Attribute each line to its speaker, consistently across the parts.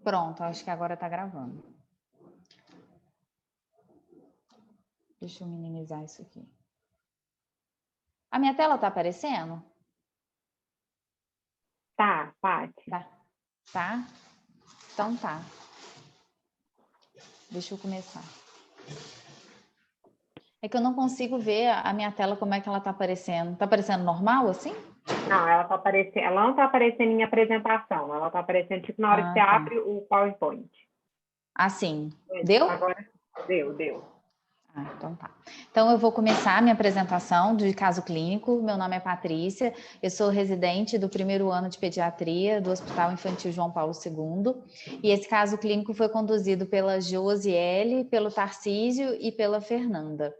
Speaker 1: Pronto, acho que agora tá gravando. Deixa eu minimizar isso aqui. A minha tela tá aparecendo?
Speaker 2: Tá, Paty.
Speaker 1: Tá? Então tá. Deixa eu começar. É que eu não consigo ver a minha tela, como é que ela tá aparecendo. Tá aparecendo normal, assim?
Speaker 2: Não, ela não tá aparecendo em apresentação, ela tá aparecendo tipo na hora que você
Speaker 1: Ah, tá.
Speaker 2: abre o PowerPoint.
Speaker 1: Assim. Deu?
Speaker 2: Agora deu.
Speaker 1: Ah, então tá. Então eu vou começar a minha apresentação de caso clínico. Meu nome é Patrícia, eu sou residente do primeiro ano de pediatria do Hospital Infantil João Paulo II. E esse caso clínico foi conduzido pela Josiele, pelo Tarcísio e pela Fernanda.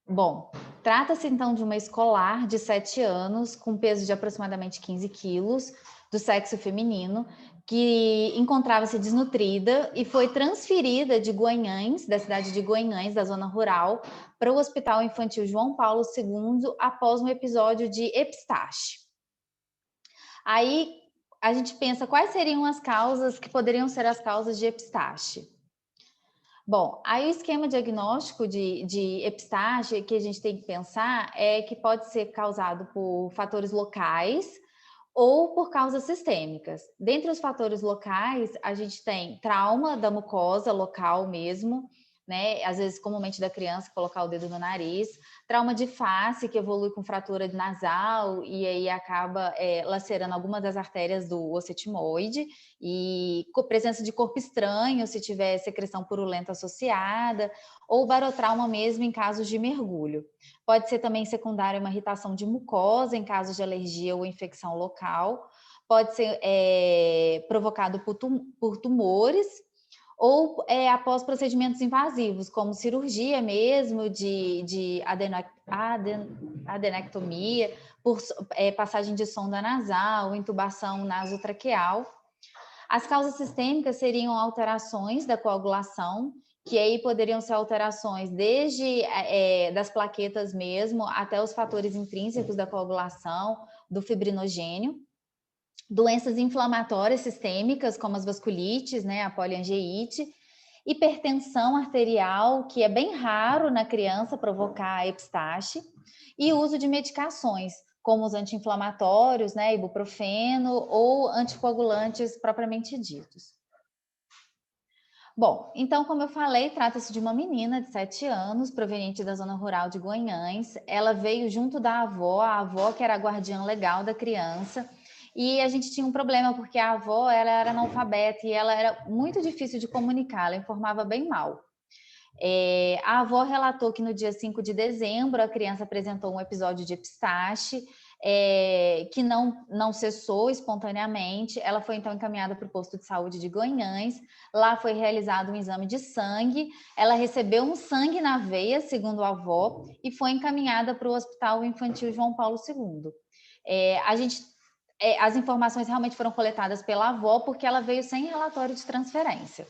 Speaker 1: Bom, trata-se então de uma escolar de 7 anos, com peso de aproximadamente 15 quilos, do sexo feminino, que encontrava-se desnutrida e foi transferida de Guanhães, da cidade de Guanhães, da zona rural, para o Hospital Infantil João Paulo II após um episódio de epistaxe. Aí a gente pensa quais seriam as causas que poderiam ser as causas de epistaxe. Bom, aí o esquema diagnóstico de epistaxe que a gente tem que pensar é que pode ser causado por fatores locais ou por causas sistêmicas. Dentre os fatores locais, a gente tem trauma da mucosa local mesmo, né? Às vezes, comumente da criança, colocar o dedo no nariz, trauma de face, que evolui com fratura nasal e aí acaba lacerando algumas das artérias do osso etimoide, e presença de corpo estranho, se tiver secreção purulenta associada, ou barotrauma mesmo em casos de mergulho. Pode ser também secundária uma irritação de mucosa em casos de alergia ou infecção local. Pode ser provocado por tumores ou após procedimentos invasivos, como cirurgia mesmo de adenectomia, por passagem de sonda nasal, intubação nasotraqueal. As causas sistêmicas seriam alterações da coagulação, que aí poderiam ser alterações desde das plaquetas mesmo, até os fatores intrínsecos da coagulação, do fibrinogênio. Doenças inflamatórias sistêmicas, como as vasculites, né, a poliangeite. Hipertensão arterial, que é bem raro na criança provocar epistaxe. E uso de medicações, como os anti-inflamatórios, né, ibuprofeno, ou anticoagulantes propriamente ditos. Bom, então, como eu falei, trata-se de uma menina de 7 anos, proveniente da zona rural de Guanhães. Ela veio junto da avó, a avó que era a guardiã legal da criança. E a gente tinha um problema, porque a avó ela era analfabeta e ela era muito difícil de comunicar, ela informava bem mal. A avó relatou que no dia 5 de dezembro a criança apresentou um episódio de epistaxe, que não cessou espontaneamente. Ela foi então encaminhada para o posto de saúde de Guanhães. Lá foi realizado um exame de sangue. Ela recebeu um sangue na veia, segundo a avó, e foi encaminhada para o Hospital Infantil João Paulo II. As informações realmente foram coletadas pela avó, porque ela veio sem relatório de transferência.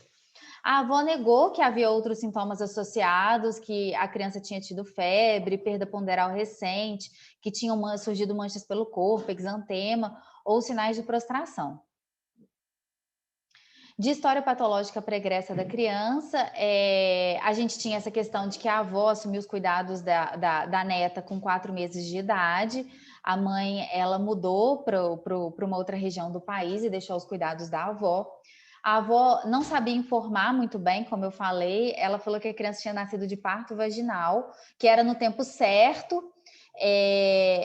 Speaker 1: A avó negou que havia outros sintomas associados, que a criança tinha tido febre, perda ponderal recente, que tinham surgido manchas pelo corpo, exantema ou sinais de prostração. De história patológica pregressa da criança, a gente tinha essa questão de que a avó assumiu os cuidados da neta com 4 meses de idade. A mãe, ela mudou para uma outra região do país e deixou os cuidados da avó. A avó não sabia informar muito bem, como eu falei. Ela falou que a criança tinha nascido de parto vaginal, que era no tempo certo,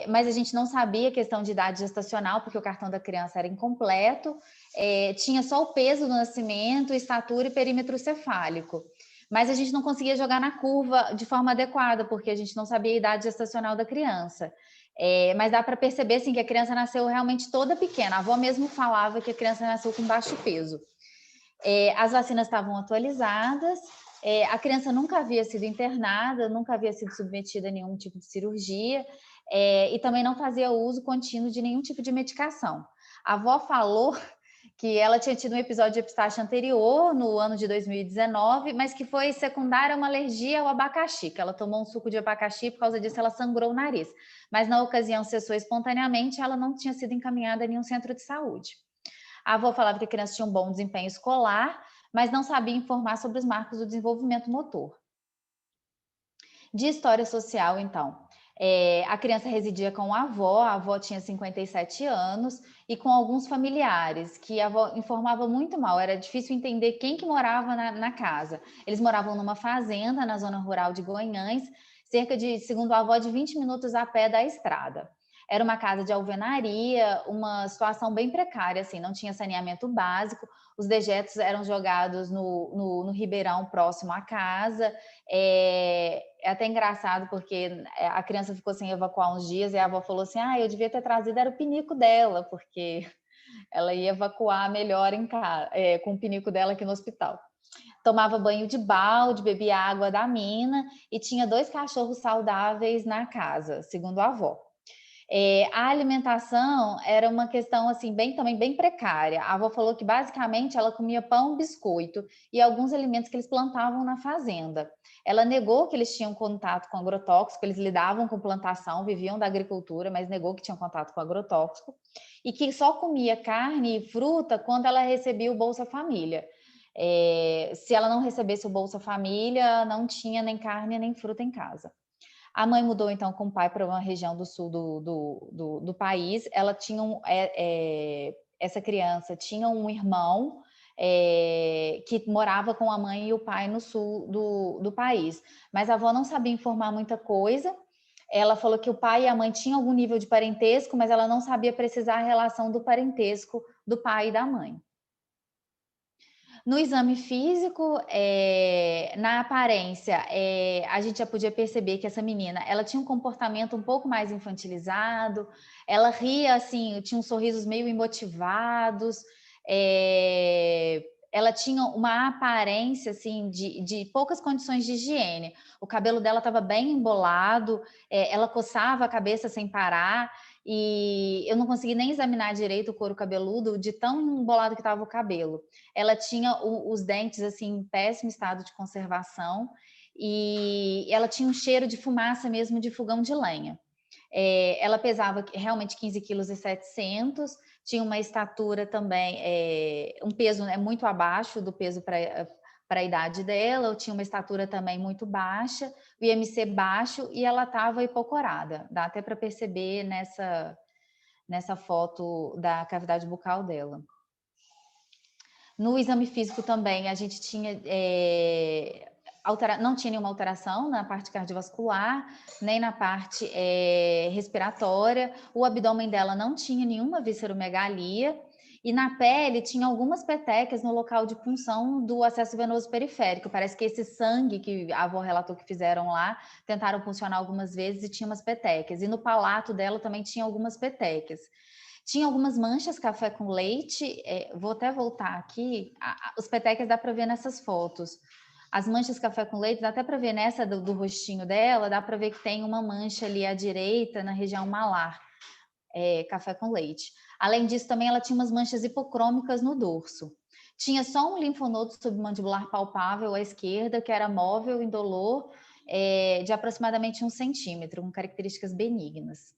Speaker 1: mas a gente não sabia a questão de idade gestacional, porque o cartão da criança era incompleto. Tinha só o peso do nascimento, estatura e perímetro cefálico. Mas a gente não conseguia jogar na curva de forma adequada, porque a gente não sabia a idade gestacional da criança. Mas dá para perceber assim, que a criança nasceu realmente toda pequena. A avó mesmo falava que a criança nasceu com baixo peso. As vacinas estavam atualizadas, a criança nunca havia sido internada, nunca havia sido submetida a nenhum tipo de cirurgia, e também não fazia uso contínuo de nenhum tipo de medicação. A avó falou que ela tinha tido um episódio de epistaxe anterior, no ano de 2019, mas que foi secundária a uma alergia ao abacaxi, que ela tomou um suco de abacaxi e por causa disso ela sangrou o nariz. Mas na ocasião cessou espontaneamente, ela não tinha sido encaminhada a nenhum centro de saúde. A avó falava que a criança tinha um bom desempenho escolar, mas não sabia informar sobre os marcos do desenvolvimento motor. De história social, então, a criança residia com a avó tinha 57 anos, e com alguns familiares, que a avó informava muito mal, era difícil entender quem que morava na casa. Eles moravam numa fazenda na zona rural de Guanhães, cerca de, segundo a avó, de 20 minutos a pé da estrada. Era uma casa de alvenaria, uma situação bem precária, assim, não tinha saneamento básico, os dejetos eram jogados no ribeirão próximo à casa. É até engraçado porque a criança ficou sem evacuar uns dias e a avó falou assim: eu devia ter trazido era o pinico dela, porque ela ia evacuar melhor em casa, com o pinico dela aqui no hospital. Tomava banho de balde, bebia água da mina e tinha 2 cachorros saudáveis na casa, segundo a avó. A alimentação era uma questão assim também bem precária. A avó falou que basicamente ela comia pão, biscoito e alguns alimentos que eles plantavam na fazenda. Ela negou que eles tinham contato com agrotóxico, eles lidavam com plantação, viviam da agricultura, mas negou que tinham contato com agrotóxico, e que só comia carne e fruta quando ela recebia o Bolsa Família. Se ela não recebesse o Bolsa Família, não tinha nem carne nem fruta em casa. A mãe mudou então com o pai para uma região do sul do país. Ela tinha essa criança tinha um irmão que morava com a mãe e o pai no sul do país, mas a avó não sabia informar muita coisa. Ela falou que o pai e a mãe tinham algum nível de parentesco, mas ela não sabia precisar a relação do parentesco do pai e da mãe. No exame físico, na aparência, a gente já podia perceber que essa menina, ela tinha um comportamento um pouco mais infantilizado, ela ria assim, tinha uns sorrisos meio imotivados, ela tinha uma aparência assim de poucas condições de higiene. O cabelo dela estava bem embolado, ela coçava a cabeça sem parar, e eu não consegui nem examinar direito o couro cabeludo de tão embolado que estava o cabelo. Ela tinha os dentes assim em péssimo estado de conservação, e ela tinha um cheiro de fumaça mesmo de fogão de lenha. Ela pesava realmente 15,7 kg, tinha uma estatura também, um peso muito abaixo do peso para a idade dela. Eu tinha uma estatura também muito baixa, o IMC baixo, e ela estava hipocorada. Dá até para perceber nessa foto da cavidade bucal dela. No exame físico também a gente tinha não tinha nenhuma alteração na parte cardiovascular, nem na parte respiratória. O abdômen dela não tinha nenhuma visceromegalia, e na pele tinha algumas petecas no local de punção do acesso venoso periférico. Parece que esse sangue que a avó relatou que fizeram lá, tentaram puncionar algumas vezes e tinha umas petecas. E no palato dela também tinha algumas petecas. Tinha algumas manchas café com leite, vou até voltar aqui, os petecas dá para ver nessas fotos. As manchas café com leite, dá até para ver nessa do rostinho dela, dá para ver que tem uma mancha ali à direita, na região malar, café com leite. Além disso, também ela tinha umas manchas hipocrômicas no dorso. Tinha só um linfonodo submandibular palpável à esquerda, que era móvel, indolor, de aproximadamente 1 centímetro, com características benignas.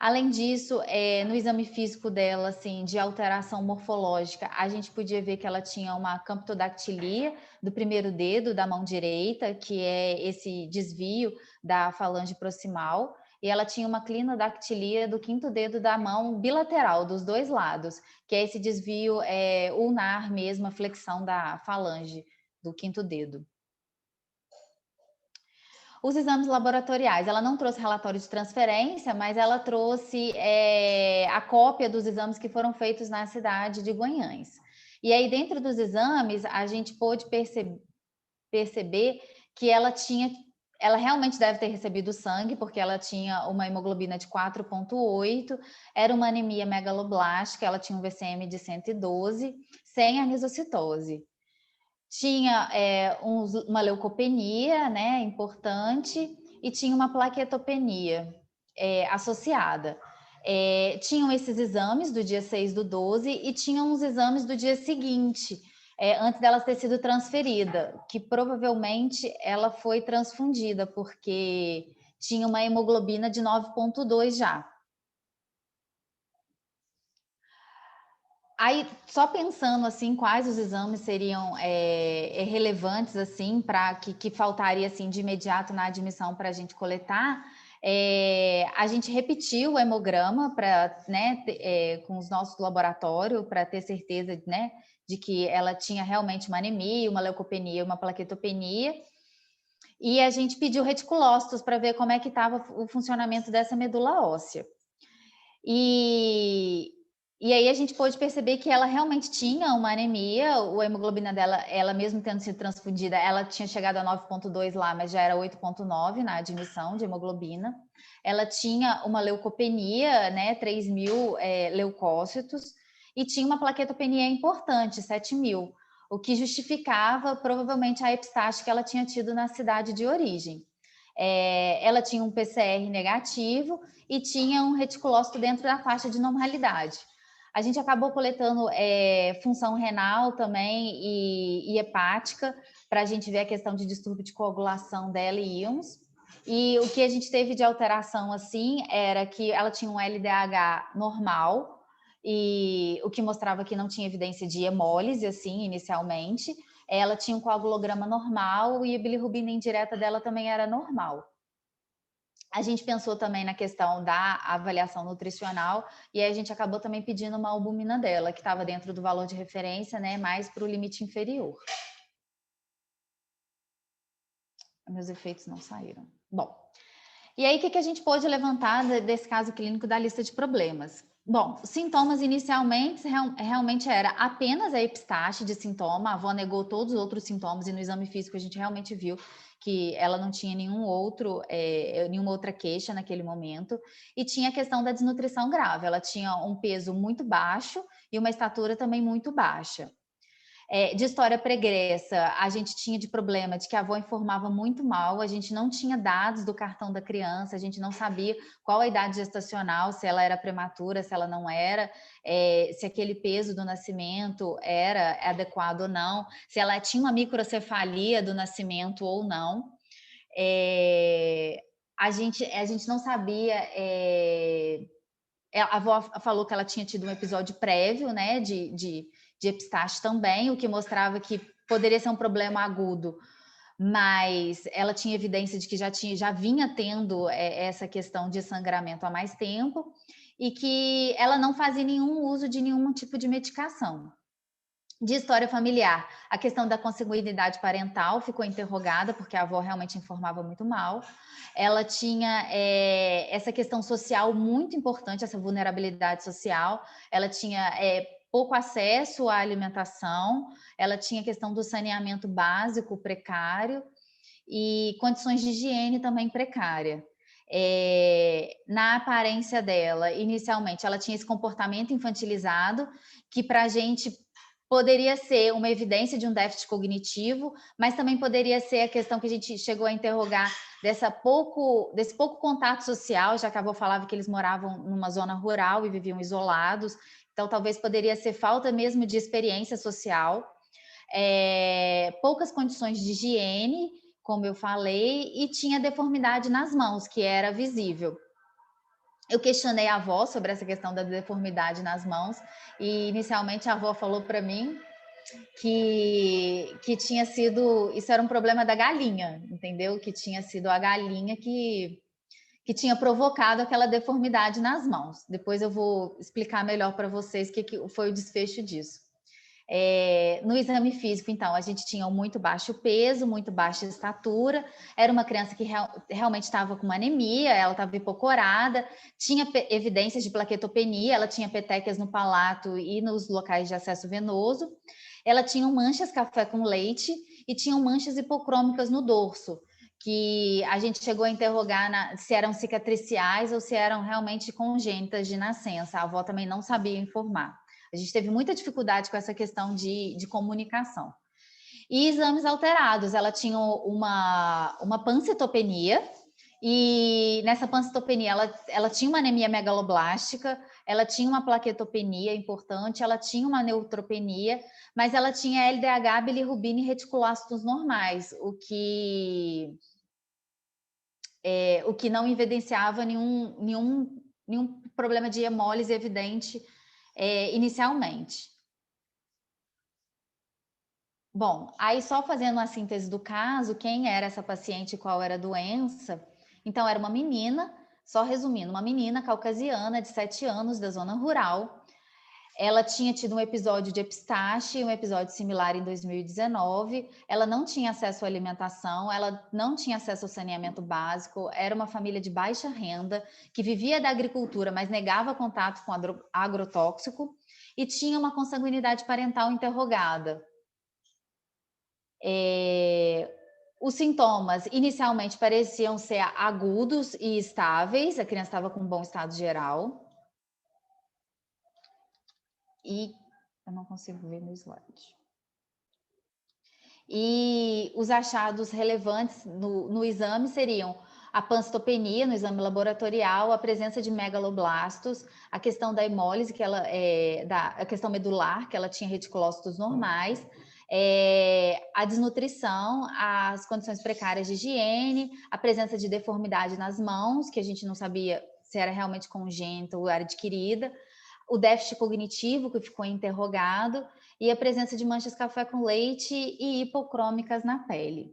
Speaker 1: Além disso, no exame físico dela, assim, de alteração morfológica, a gente podia ver que ela tinha uma camptodactilia do primeiro dedo da mão direita, que é esse desvio da falange proximal, e ela tinha uma clinodactilia do quinto dedo da mão bilateral, dos 2 lados, que é esse desvio ulnar mesmo, a flexão da falange do quinto dedo. Os exames laboratoriais, ela não trouxe relatório de transferência, mas ela trouxe a cópia dos exames que foram feitos na cidade de Guanhães. E aí, dentro dos exames, a gente pôde perceber que ela realmente deve ter recebido sangue, porque ela tinha uma hemoglobina de 4,8, era uma anemia megaloblástica, ela tinha um VCM de 112, sem anisocitose. Tinha uma leucopenia, né, importante, e tinha uma plaquetopenia associada. Tinham esses exames do dia 6/12 e tinham os exames do dia seguinte, antes dela ter sido transferida, que provavelmente ela foi transfundida, porque tinha uma hemoglobina de 9,2 já. Aí, só pensando assim, quais os exames seriam relevantes assim para que faltaria assim de imediato na admissão para a gente coletar, a gente repetiu o hemograma para, né, com os nossos laboratórios para ter certeza, né, de que ela tinha realmente uma anemia, uma leucopenia, uma plaquetopenia. E a gente pediu reticulócitos para ver como é que estava o funcionamento dessa medula óssea. E aí a gente pôde perceber que ela realmente tinha uma anemia, a hemoglobina dela, ela mesmo tendo sido transfundida, ela tinha chegado a 9,2 lá, mas já era 8,9 na admissão de hemoglobina. Ela tinha uma leucopenia, né, 3.000 leucócitos, e tinha uma plaquetopenia importante, 7.000, o que justificava provavelmente a epistaxe que ela tinha tido na cidade de origem. Ela tinha um PCR negativo e tinha um reticulócito dentro da faixa de normalidade. A gente acabou coletando função renal também e hepática para a gente ver a questão de distúrbio de coagulação dela e íons. E o que a gente teve de alteração assim era que ela tinha um LDH normal, e o que mostrava que não tinha evidência de hemólise assim inicialmente. Ela tinha um coagulograma normal e a bilirrubina indireta dela também era normal. A gente pensou também na questão da avaliação nutricional e aí a gente acabou também pedindo uma albumina dela, que estava dentro do valor de referência, né, mais para o limite inferior. Meus efeitos não saíram. Bom, e aí o que a gente pôde levantar desse caso clínico da lista de problemas? Bom, sintomas inicialmente realmente era apenas a epistaxe de sintoma, a avó negou todos os outros sintomas e no exame físico a gente realmente viu que ela não tinha nenhuma outra queixa naquele momento, e tinha a questão da desnutrição grave, ela tinha um peso muito baixo e uma estatura também muito baixa. De história pregressa, a gente tinha de problema de que a avó informava muito mal, a gente não tinha dados do cartão da criança, a gente não sabia qual a idade gestacional, se ela era prematura, se ela não era, se aquele peso do nascimento era adequado ou não, se ela tinha uma microcefalia do nascimento ou não. A gente não sabia. A avó falou que ela tinha tido um episódio prévio, né, de epistaxe também, o que mostrava que poderia ser um problema agudo, mas ela tinha evidência de que já vinha tendo essa questão de sangramento há mais tempo e que ela não fazia nenhum uso de nenhum tipo de medicação. De história familiar, a questão da consanguinidade parental ficou interrogada, porque a avó realmente informava muito mal. Ela tinha essa questão social muito importante, essa vulnerabilidade social. Ela tinha pouco acesso à alimentação, ela tinha a questão do saneamento básico precário e condições de higiene também precária. Na aparência dela, inicialmente, ela tinha esse comportamento infantilizado, que para a gente poderia ser uma evidência de um déficit cognitivo, mas também poderia ser a questão que a gente chegou a interrogar desse pouco contato social, já que a avó falava que eles moravam numa zona rural e viviam isolados, então talvez poderia ser falta mesmo de experiência social, poucas condições de higiene, como eu falei, e tinha deformidade nas mãos, que era visível. Eu questionei a avó sobre essa questão da deformidade nas mãos e inicialmente a avó falou para mim que tinha sido, isso era um problema da galinha, entendeu? Que tinha sido a galinha que tinha provocado aquela deformidade nas mãos. Depois eu vou explicar melhor para vocês o que foi o desfecho disso. No exame físico, então, a gente tinha um muito baixo peso, muito baixa estatura, era uma criança que realmente estava com uma anemia, ela estava hipocorada, tinha evidências de plaquetopenia, ela tinha petequias no palato e nos locais de acesso venoso, ela tinha manchas café com leite e tinham manchas hipocrômicas no dorso, que a gente chegou a interrogar se eram cicatriciais ou se eram realmente congênitas de nascença, a avó também não sabia informar. A gente teve muita dificuldade com essa questão de comunicação. E exames alterados, ela tinha uma pancitopenia, e nessa pancitopenia ela tinha uma anemia megaloblástica, ela tinha uma plaquetopenia importante, ela tinha uma neutropenia, mas ela tinha LDH, bilirrubina e reticulócitos normais, o que não evidenciava nenhum problema de hemólise evidente inicialmente. Bom, aí só fazendo uma síntese do caso, quem era essa paciente e qual era a doença? Então, era uma menina, só resumindo, uma menina caucasiana de 7 anos, da zona rural. Ela tinha tido um episódio de epistaxe, um episódio similar em 2019. Ela não tinha acesso à alimentação, ela não tinha acesso ao saneamento básico, era uma família de baixa renda, que vivia da agricultura, mas negava contato com agrotóxico, e tinha uma consanguinidade parental interrogada. Os sintomas inicialmente pareciam ser agudos e estáveis, a criança estava com um bom estado geral. E eu não consigo ver no slide. E os achados relevantes no exame seriam a pancitopenia no exame laboratorial, a presença de megaloblastos, a questão da hemólise, a questão medular, que ela tinha reticulócitos normais, a desnutrição, as condições precárias de higiene, a presença de deformidade nas mãos, que a gente não sabia se era realmente congênita ou era adquirida, o déficit cognitivo, que ficou interrogado, e a presença de manchas café com leite e hipocrômicas na pele.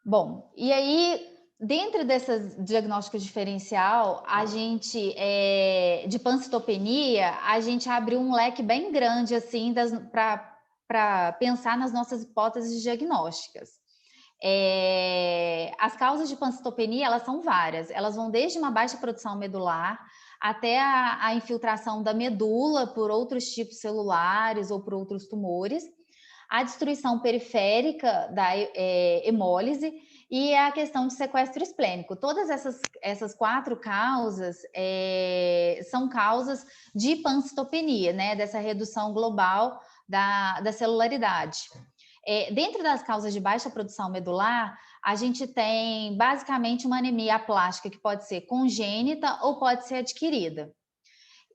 Speaker 1: Bom, e aí, dentro desse diagnóstico diferencial, a gente, de pancitopenia, a gente abriu um leque bem grande, assim, para pensar nas nossas hipóteses diagnósticas. As causas de pancitopenia, elas são várias. Elas vão desde uma baixa produção medular até a infiltração da medula por outros tipos celulares ou por outros tumores, a destruição periférica da hemólise e a questão de sequestro esplênico. Todas essas 4 causas são causas de pancitopenia, né? Dessa redução global da celularidade. Dentro das causas de baixa produção medular, a gente tem basicamente uma anemia aplástica que pode ser congênita ou pode ser adquirida.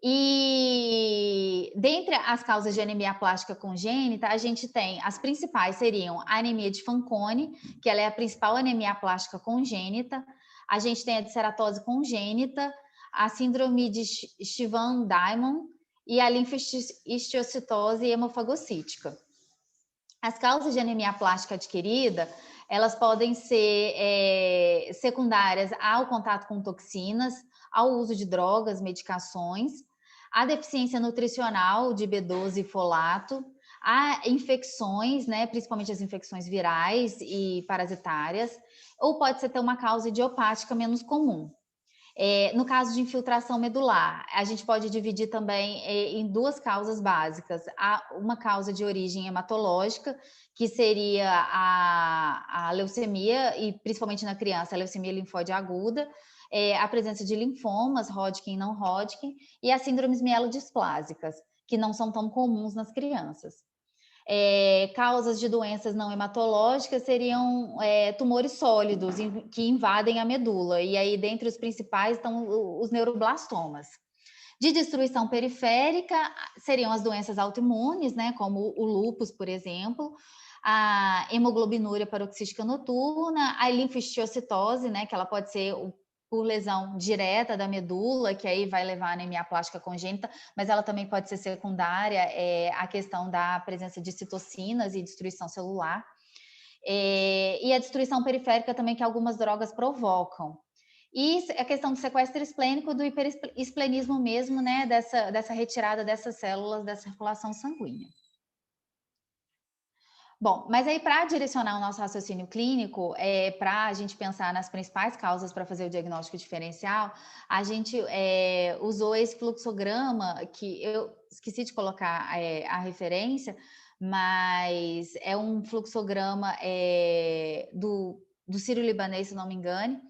Speaker 1: E dentre as causas de anemia aplástica congênita, a gente tem as principais seriam a anemia de Fanconi, que ela é a principal anemia aplástica congênita. A gente tem a disceratose congênita, a síndrome de Stevens-Diamond e a linfohistiocytose hemofagocítica. As causas de anemia plástica adquirida, elas podem ser secundárias ao contato com toxinas, ao uso de drogas, medicações, a deficiência nutricional de B12 e folato, a infecções, né, principalmente as infecções virais e parasitárias, ou pode ser ter uma causa idiopática menos comum. No caso de infiltração medular, a gente pode dividir também em 2 causas básicas. Uma causa de origem hematológica, que seria a leucemia, e principalmente na criança, a leucemia linfóide aguda, a presença de linfomas, Hodgkin e não Hodgkin, e as síndromes mielodisplásicas, que não são tão comuns nas crianças. Causas de doenças não hematológicas seriam tumores sólidos que invadem a medula, e aí dentre os principais estão os neuroblastomas. De destruição periférica seriam as doenças autoimunes, né, como o lúpus, por exemplo, a hemoglobinúria paroxística noturna, a linfohistiocytose, né, que ela pode ser por lesão direta da medula, que aí vai levar a anemia plástica congênita, mas ela também pode ser secundária, a questão da presença de citocinas e destruição celular. E a destruição periférica também, que algumas drogas provocam. E a questão do sequestro esplênico, do hiperesplenismo mesmo, né, dessa retirada dessas células da circulação sanguínea. Bom, mas aí para direcionar o nosso raciocínio clínico, para a gente pensar nas principais causas para fazer o diagnóstico diferencial, a gente usou esse fluxograma, que eu esqueci de colocar a referência, mas é um fluxograma do Sírio-Libanês, se não me engano,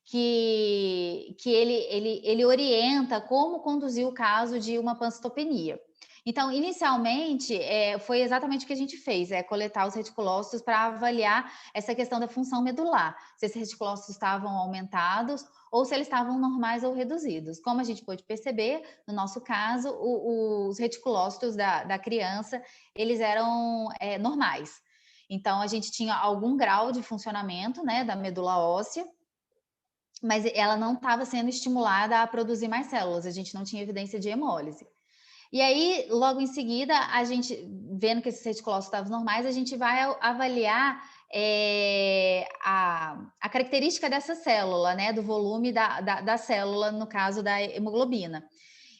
Speaker 1: que ele orienta como conduzir o caso de uma pancitopenia. Então, inicialmente, foi exatamente o que a gente fez, coletar os reticulócitos para avaliar essa questão da função medular, se esses reticulócitos estavam aumentados ou se eles estavam normais ou reduzidos. Como a gente pôde perceber, no nosso caso, os reticulócitos da criança, eles eram normais. Então, a gente tinha algum grau de funcionamento, né, da medula óssea, mas ela não estava sendo estimulada a produzir mais células, a gente não tinha evidência de hemólise. E aí, logo em seguida, a gente, vendo que esses reticulócitos estavam normais, a gente vai avaliar a característica dessa célula, né, do volume da célula, no caso da hemoglobina.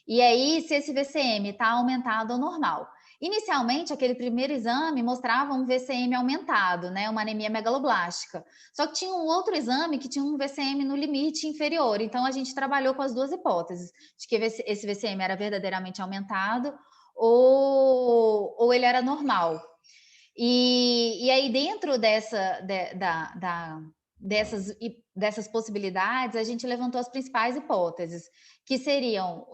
Speaker 1: E aí, se esse VCM está aumentado ou normal. Inicialmente, aquele primeiro exame mostrava um VCM aumentado, né, uma anemia megaloblástica. Só que tinha um outro exame que tinha um VCM no limite inferior. Então, a gente trabalhou com as duas hipóteses, de que esse VCM era verdadeiramente aumentado ou ele era normal. E aí, dentro dessas possibilidades, a gente levantou as principais hipóteses, que seriam,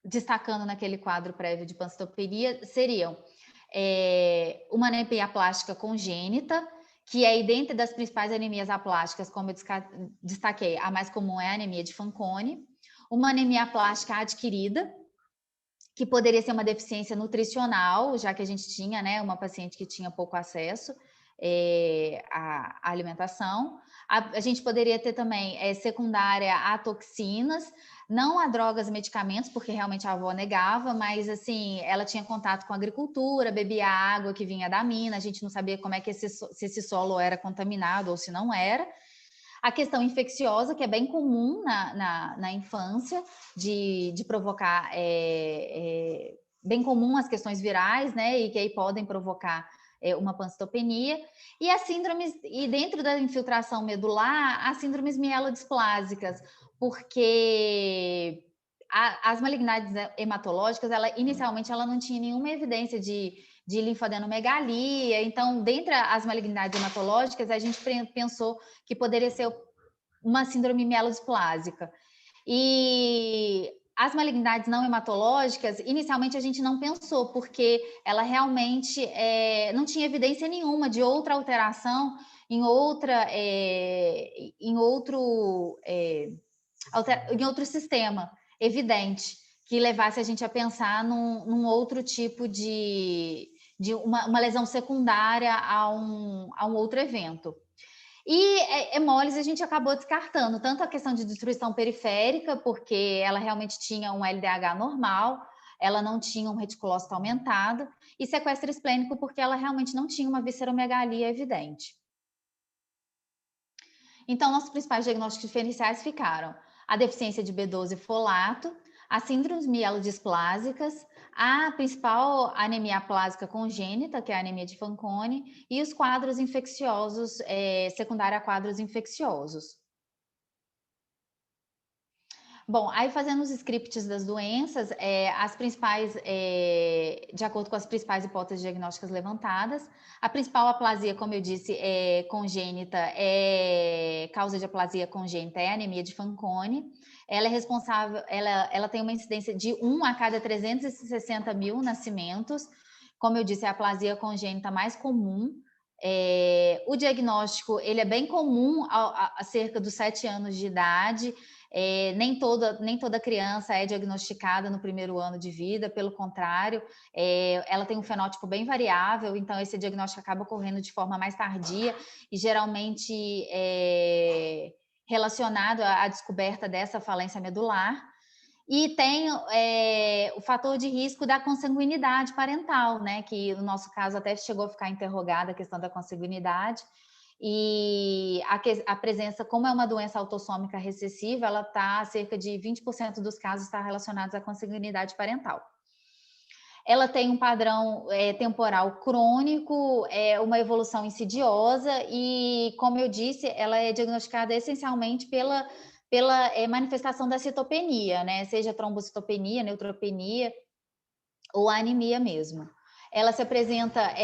Speaker 1: destacando naquele quadro prévio de pancitopenia, seriam uma anemia plástica congênita, que aí, dentro das principais anemias aplásticas, como eu destaquei, a mais comum é a anemia de Fanconi, uma anemia plástica adquirida, que poderia ser uma deficiência nutricional, já que a gente tinha, né, uma paciente que tinha pouco acesso à alimentação. A gente poderia ter também secundária a toxinas, não a drogas e medicamentos, porque realmente a avó negava, mas assim, ela tinha contato com a agricultura, bebia água que vinha da mina, a gente não sabia como é que se esse solo era contaminado ou se não era. A questão infecciosa, que é bem comum na infância, de provocar, bem comum as questões virais, né, e que aí podem provocar uma pancitopenia, e as síndromes, e dentro da infiltração medular, as síndromes mielodisplásicas, porque as malignidades hematológicas, inicialmente ela não tinha nenhuma evidência de linfadenomegalia, então, dentre as malignidades hematológicas, a gente pensou que poderia ser uma síndrome mielodisplásica. E as malignidades não hematológicas, inicialmente a gente não pensou, porque ela realmente não tinha evidência nenhuma de outra alteração em outro sistema evidente, que levasse a gente a pensar num outro tipo de uma lesão secundária a um outro evento. E hemólise a gente acabou descartando, tanto a questão de destruição periférica, porque ela realmente tinha um LDH normal, ela não tinha um reticulócito aumentado, e sequestro esplênico, porque ela realmente não tinha uma visceromegalia evidente. Então, nossos principais diagnósticos diferenciais ficaram a deficiência de B12 e folato, as síndromes mielodisplásicas, a principal anemia aplásica congênita, que é a anemia de Fanconi, e os quadros infecciosos, secundária a quadros infecciosos. Bom, aí fazendo os scripts das doenças, as principais, de acordo com as principais hipóteses diagnósticas levantadas, a principal aplasia, como eu disse, congênita, causa de aplasia congênita é a anemia de Fanconi. Ela é responsável, ela tem uma incidência de 1 a cada 360 mil nascimentos. Como eu disse, é a aplasia congênita mais comum. O diagnóstico, ele é bem comum a cerca dos 7 anos de idade. Nem toda criança é diagnosticada no primeiro ano de vida, pelo contrário, ela tem um fenótipo bem variável, então esse diagnóstico acaba ocorrendo de forma mais tardia e geralmente relacionado à descoberta dessa falência medular. E tem o fator de risco da consanguinidade parental, né? Que no nosso caso até chegou a ficar interrogada a questão da consanguinidade. E a presença, como é uma doença autossômica recessiva, ela está cerca de 20% dos casos está relacionados à consanguinidade parental. Ela tem um padrão temporal crônico, uma evolução insidiosa e, como eu disse, ela é diagnosticada essencialmente pela manifestação da citopenia, né? Seja trombocitopenia, neutropenia ou anemia mesmo. Ela se apresenta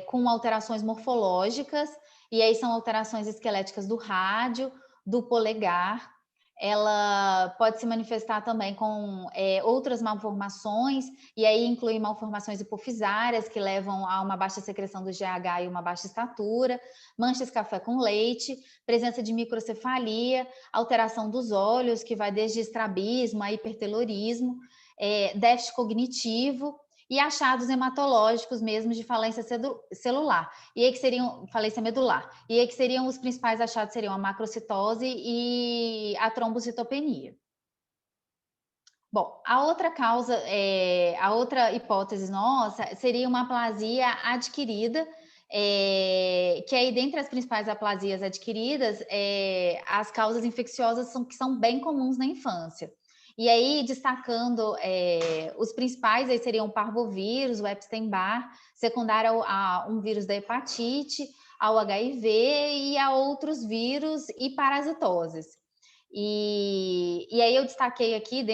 Speaker 1: com alterações morfológicas, e aí são alterações esqueléticas do rádio, do polegar. Ela pode se manifestar também com outras malformações, e aí inclui malformações hipofisárias, que levam a uma baixa secreção do GH e uma baixa estatura, manchas café com leite, presença de microcefalia, alteração dos olhos, que vai desde estrabismo a hipertelorismo, déficit cognitivo, e achados hematológicos mesmo de falência celular. E aí que seriam falência medular. E aí que seriam os principais achados seriam a macrocitose e a trombocitopenia. Bom, a outra causa, a outra hipótese nossa seria uma aplasia adquirida, que aí dentre as principais aplasias adquiridas, as causas infecciosas que são bem comuns na infância. E aí, destacando os principais, aí seriam o parvovírus, o Epstein-Barr, secundário a um vírus da hepatite, ao HIV e a outros vírus e parasitoses. E aí eu destaquei aqui,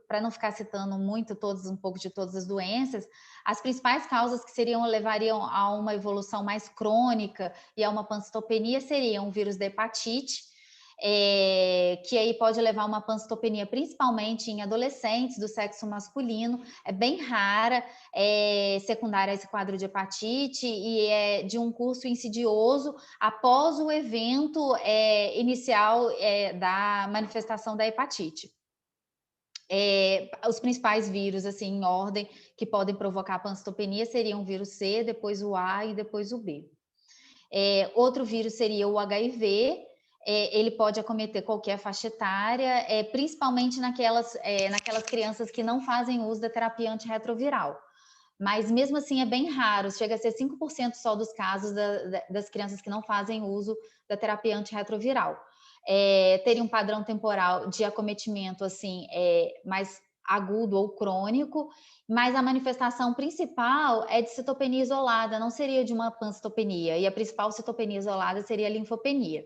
Speaker 1: para não ficar citando muito um pouco de todas as doenças, as principais causas que levariam a uma evolução mais crônica e a uma pancitopenia seriam o vírus da hepatite, que aí pode levar a uma pancitopenia, principalmente em adolescentes do sexo masculino, é bem rara, secundária a esse quadro de hepatite e é de um curso insidioso após o evento inicial da manifestação da hepatite. Os principais vírus, assim, em ordem, que podem provocar pancitopenia seriam o vírus C, depois o A e depois o B. Outro vírus seria o HIV, ele pode acometer qualquer faixa etária, principalmente naquelas crianças que não fazem uso da terapia antirretroviral. Mas mesmo assim é bem raro, chega a ser 5% só dos casos das crianças que não fazem uso da terapia antirretroviral. Teria um padrão temporal de acometimento assim, mais agudo ou crônico, mas a manifestação principal é de citopenia isolada, não seria de uma pancitopenia, e a principal citopenia isolada seria a linfopenia.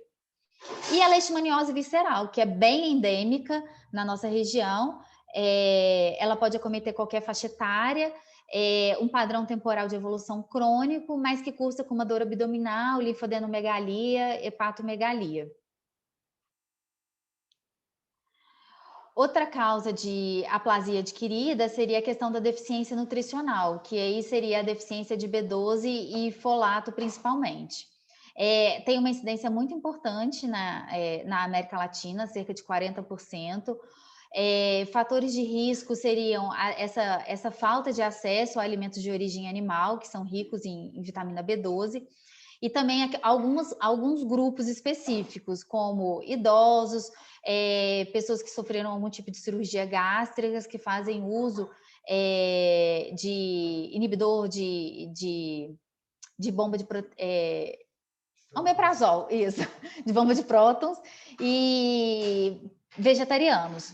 Speaker 1: E a leishmaniose visceral, que é bem endêmica na nossa região, ela pode acometer qualquer faixa etária, um padrão temporal de evolução crônico, mas que cursa com uma dor abdominal, linfadenomegalia, hepatomegalia. Outra causa de aplasia adquirida seria a questão da deficiência nutricional, que aí seria a deficiência de B12 e folato principalmente. Tem uma incidência muito importante na América Latina, cerca de 40%. Fatores de risco seriam essa falta de acesso a alimentos de origem animal, que são ricos em vitamina B12, e também alguns grupos específicos, como idosos, pessoas que sofreram algum tipo de cirurgia gástrica, que fazem uso de inibidor de bomba de omeprazol, isso, de bomba de prótons, e vegetarianos.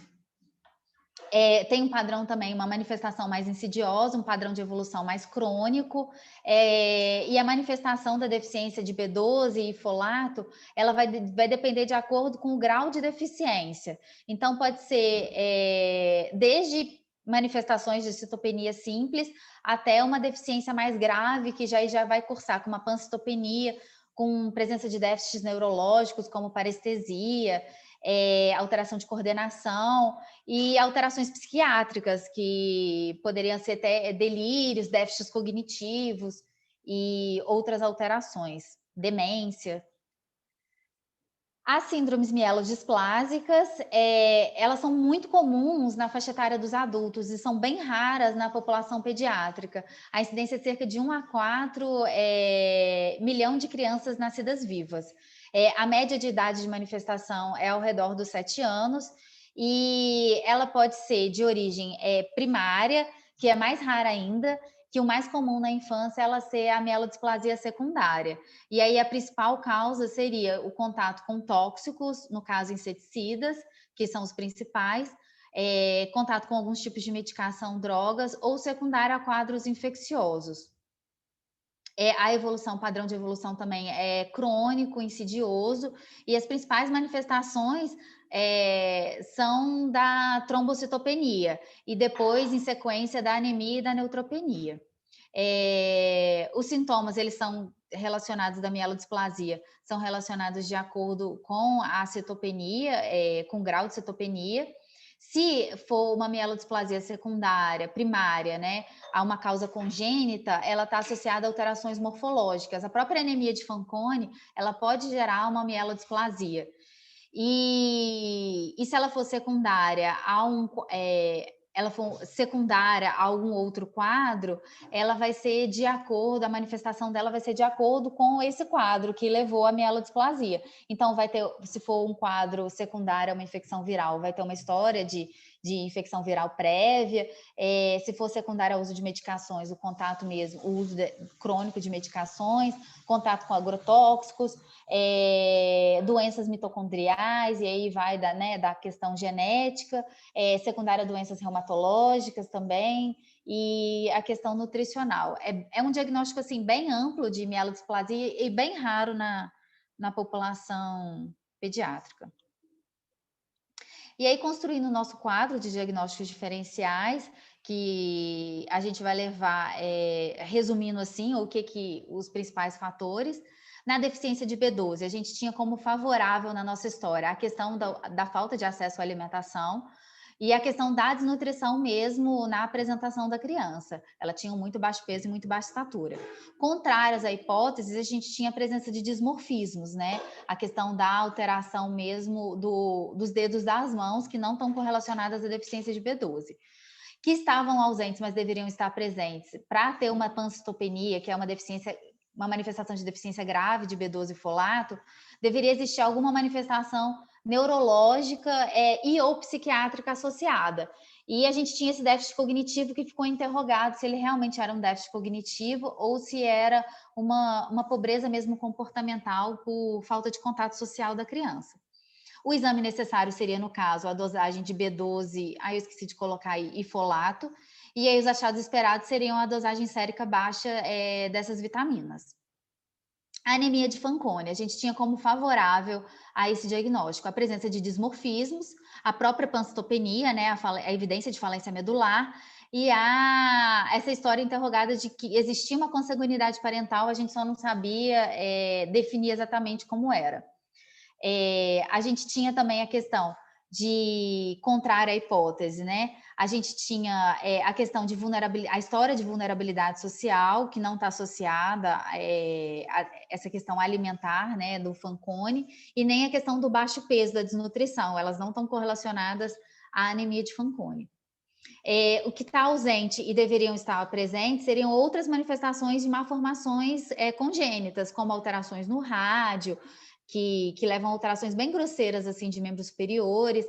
Speaker 1: Tem um padrão também, uma manifestação mais insidiosa, um padrão de evolução mais crônico, e a manifestação da deficiência de B12 e folato, ela vai depender de acordo com o grau de deficiência. Então, pode ser desde manifestações de citopenia simples até uma deficiência mais grave, que já vai cursar com uma pancitopenia, com presença de déficits neurológicos, como parestesia, alteração de coordenação e alterações psiquiátricas, que poderiam ser até delírios, déficits cognitivos e outras alterações, demência. As síndromes mielodisplásicas, elas são muito comuns na faixa etária dos adultos e são bem raras na população pediátrica. A incidência é cerca de 1 a 4 milhão de crianças nascidas vivas. A média de idade de manifestação é ao redor dos 7 anos e ela pode ser de origem primária, que é mais rara ainda, que o mais comum na infância é ela ser a mielodisplasia secundária. E aí a principal causa seria o contato com tóxicos, no caso inseticidas, que são os principais, contato com alguns tipos de medicação, drogas, ou secundário a quadros infecciosos. A evolução, padrão de evolução também é crônico, insidioso, e as principais manifestações são da trombocitopenia, e depois, em sequência, da anemia e da neutropenia. Os sintomas, eles são relacionados da mielodisplasia, são relacionados de acordo com a citopenia, com o grau de citopenia. Se for uma mielodisplasia secundária, primária, né, a uma causa congênita, ela está associada a alterações morfológicas. A própria anemia de Fanconi, ela pode gerar uma mielodisplasia. E se ela for secundária ela for secundária a algum outro quadro, ela vai ser de acordo, a manifestação dela vai ser de acordo com esse quadro que levou à mielodisplasia. Então, vai ter, se for um quadro secundário a uma infecção viral, vai ter uma história de infecção viral prévia. Se for secundário ao uso de medicações, o contato mesmo, o uso crônico de medicações, contato com agrotóxicos, doenças mitocondriais, e aí vai da questão genética, secundária a doenças reumatológicas também, e a questão nutricional. É um diagnóstico assim, bem amplo de mielodisplasia e bem raro na população pediátrica. E aí, construindo o nosso quadro de diagnósticos diferenciais, que a gente vai levar, resumindo assim, o que os principais fatores. Na deficiência de B12, a gente tinha como favorável na nossa história a questão da falta de acesso à alimentação e a questão da desnutrição mesmo na apresentação da criança. Ela tinha muito baixo peso e muito baixa estatura. Contrárias à hipótese, a gente tinha a presença de dismorfismos, né? A questão da alteração mesmo dos dedos das mãos, que não estão correlacionadas à deficiência de B12. Que estavam ausentes, mas deveriam estar presentes, para ter uma pancitopenia, que é uma manifestação de deficiência grave de B12 e folato, deveria existir alguma manifestação neurológica e ou psiquiátrica associada. E a gente tinha esse déficit cognitivo que ficou interrogado se ele realmente era um déficit cognitivo ou se era uma pobreza mesmo comportamental por falta de contato social da criança. O exame necessário seria, no caso, a dosagem de B12, eu esqueci de colocar aí, e folato, e aí os achados esperados seriam a dosagem sérica baixa dessas vitaminas. A anemia de Fanconi, a gente tinha como favorável a esse diagnóstico a presença de dismorfismos, a própria pancitopenia, né, a evidência de falência medular, e essa história interrogada de que existia uma consanguinidade parental, a gente só não sabia definir exatamente como era. A gente tinha também a questão de contrária à hipótese, né? A gente tinha a questão de vulnerabilidade, a história de vulnerabilidade social, que não está associada a essa questão alimentar, né, do Fanconi, e nem a questão do baixo peso, da desnutrição, elas não estão correlacionadas à anemia de Fanconi. O que está ausente e deveriam estar presentes seriam outras manifestações de malformações congênitas, como alterações no rádio, que levam a alterações bem grosseiras assim de membros superiores,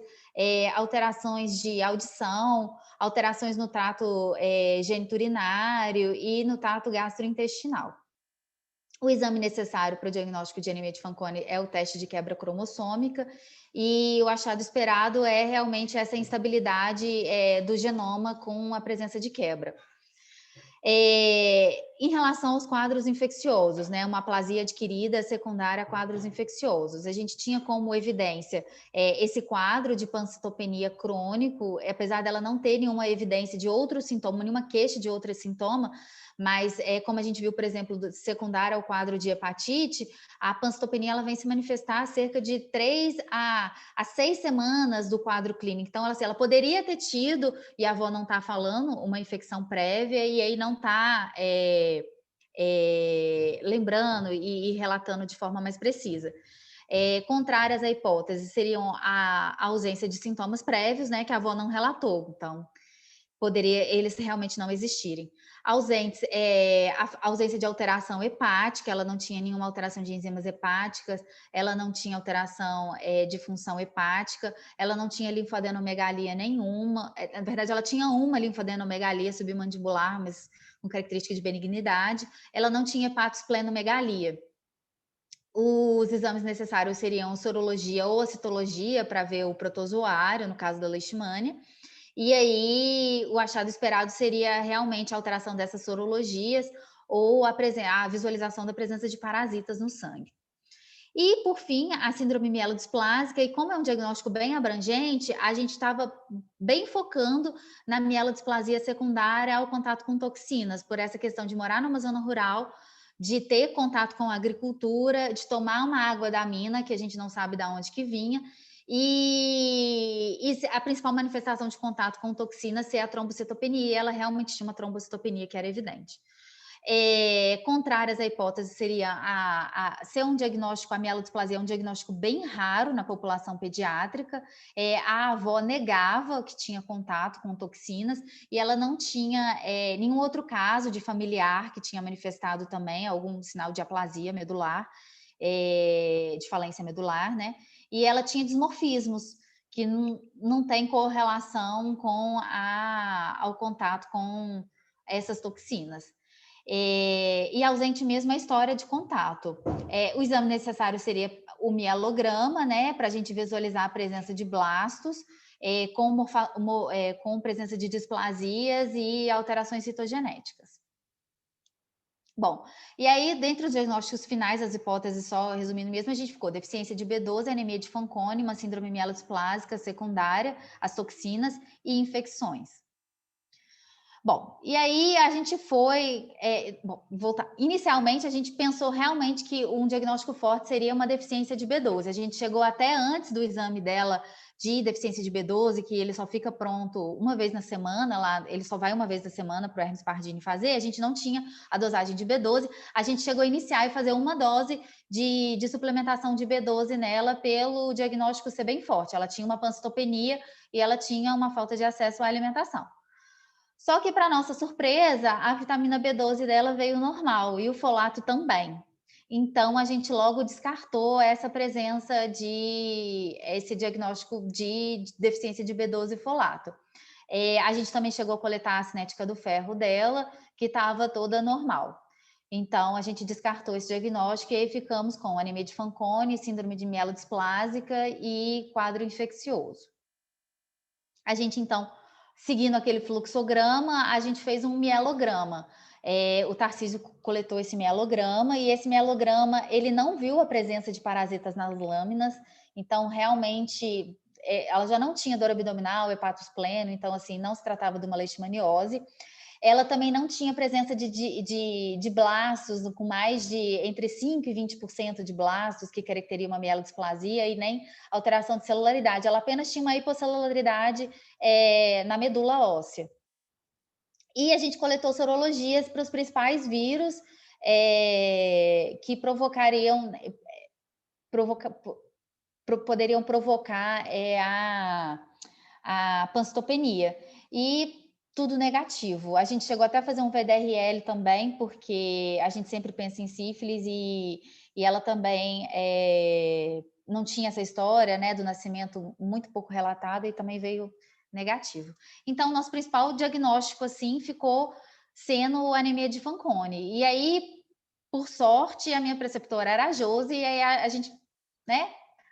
Speaker 1: alterações de audição, alterações no trato geniturinário e no trato gastrointestinal. O exame necessário para o diagnóstico de anemia de Fanconi é o teste de quebra cromossômica, e o achado esperado é realmente essa instabilidade do genoma com a presença de quebra. Em relação aos quadros infecciosos, né, uma aplasia adquirida secundária a quadros infecciosos, a gente tinha como evidência esse quadro de pancitopenia crônico, apesar dela não ter nenhuma evidência de outro sintoma, nenhuma queixa de outro sintoma, mas como a gente viu, por exemplo, secundária ao quadro de hepatite, a pancitopenia ela vem se manifestar cerca de 3 a 6 semanas do quadro clínico. Então, ela poderia ter tido, e a avó não está falando, uma infecção prévia, e aí não está lembrando e relatando de forma mais precisa. Contrárias à hipótese seriam a ausência de sintomas prévios, né, que a avó não relatou. Então, poderia eles realmente não existirem. Ausentes, a ausência de alteração hepática, ela não tinha nenhuma alteração de enzimas hepáticas, ela não tinha alteração de função hepática, ela não tinha linfadenomegalia nenhuma, na verdade ela tinha uma linfadenomegalia submandibular, mas com característica de benignidade, ela não tinha hepatosplenomegalia. Os exames necessários seriam sorologia ou a citologia para ver o protozoário, no caso da leishmania. E aí, o achado esperado seria realmente a alteração dessas sorologias ou a visualização da presença de parasitas no sangue. E, por fim, a síndrome mielodisplásica, e como é um diagnóstico bem abrangente, a gente estava bem focando na mielodisplasia secundária ao contato com toxinas, por essa questão de morar numa zona rural, de ter contato com a agricultura, de tomar uma água da mina, que a gente não sabe de onde que vinha, e a principal manifestação de contato com toxina ser a trombocitopenia, e ela realmente tinha uma trombocitopenia que era evidente. Contrárias à hipótese seria ser um diagnóstico, a mielodisplasia é um diagnóstico bem raro na população pediátrica. A avó negava que tinha contato com toxinas e ela não tinha nenhum outro caso de familiar que tinha manifestado também algum sinal de aplasia medular, de falência medular, né? E ela tinha dismorfismos que não tem correlação ao contato com essas toxinas. E ausente mesmo a história de contato. O exame necessário seria o mielograma, né, para a gente visualizar a presença de blastos, com presença de displasias e alterações citogenéticas. Bom, e aí, dentre os diagnósticos finais, as hipóteses, só resumindo mesmo, a gente ficou deficiência de B12, anemia de Fanconi, uma síndrome mielodisplásica secundária, as toxinas e infecções. Bom, e aí a gente foi, voltar. Inicialmente a gente pensou realmente que um diagnóstico forte seria uma deficiência de B12. A gente chegou até antes do exame dela de deficiência de B12, que ele só fica pronto uma vez na semana, lá ele só vai uma vez na semana para o Hermes Pardini fazer, a gente não tinha a dosagem de B12, a gente chegou a iniciar e fazer uma dose de suplementação de B12 nela pelo diagnóstico ser bem forte. Ela tinha uma pancitopenia e ela tinha uma falta de acesso à alimentação. Só que, para nossa surpresa, a vitamina B12 dela veio normal e o folato também. Então, a gente logo descartou essa presença esse diagnóstico de deficiência de B12 e folato. A gente também chegou a coletar a cinética do ferro dela, que estava toda normal. Então, a gente descartou esse diagnóstico e aí ficamos com anemia de Fanconi, síndrome de mielodisplásica e quadro infeccioso. A gente, então, seguindo aquele fluxograma, a gente fez um mielograma. O Tarcísio coletou esse mielograma e esse mielograma, ele não viu a presença de parasitas nas lâminas, então realmente ela já não tinha dor abdominal, hepatos pleno, então assim, não se tratava de uma leishmaniose. Ela também não tinha presença de blastos com mais de entre 5% e 20% de blastos, que caracteriza uma mielodisplasia, e nem alteração de celularidade. Ela apenas tinha uma hiposcelularidade na medula óssea. E a gente coletou sorologias para os principais vírus que poderiam provocar a pancitopenia. E tudo negativo. A gente chegou até a fazer um VDRL também, porque a gente sempre pensa em sífilis e ela também não tinha essa história, né, do nascimento muito pouco relatada e também veio negativo. Então, nosso principal diagnóstico, assim, ficou sendo anemia de Fanconi. E aí, por sorte, a minha preceptora era a Josi, e aí a gente, né,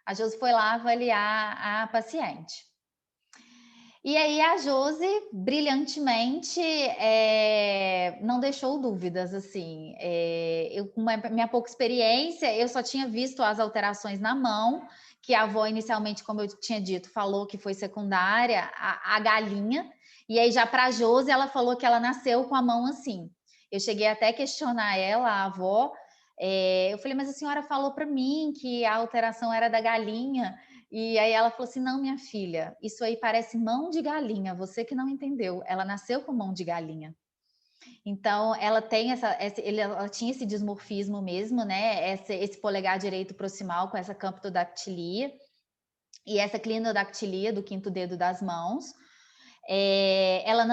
Speaker 1: a Josi foi lá avaliar a paciente. E aí a Josi, brilhantemente, não deixou dúvidas, assim. Eu, com minha pouca experiência, eu só tinha visto as alterações na mão, que a avó inicialmente, como eu tinha dito, falou que foi secundária, a galinha. E aí já para a Josi, ela falou que ela nasceu com a mão assim. Eu cheguei até a questionar ela, a avó. Eu falei, mas a senhora falou para mim que a alteração era da galinha. E aí ela falou assim, não, minha filha, isso aí parece mão de galinha, você que não entendeu, ela nasceu com mão de galinha. Então, ela tem ela tinha esse dismorfismo mesmo, né, esse polegar direito proximal com essa camptodactilia, e essa clinodactilia do quinto dedo das mãos. Ela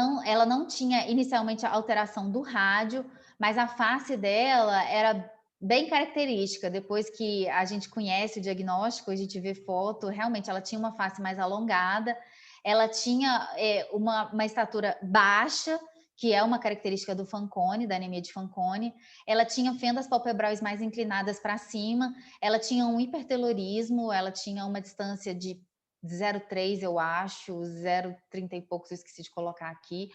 Speaker 1: não tinha inicialmente a alteração do rádio, mas a face dela era bem característica. Depois que a gente conhece o diagnóstico, a gente vê foto, realmente ela tinha uma face mais alongada, ela tinha uma estatura baixa, que é uma característica do Fanconi, da anemia de Fanconi. Ela tinha fendas palpebrais mais inclinadas para cima, ela tinha um hipertelorismo, ela tinha uma distância de 0,3, eu acho, 0,30 e poucos, eu esqueci de colocar aqui.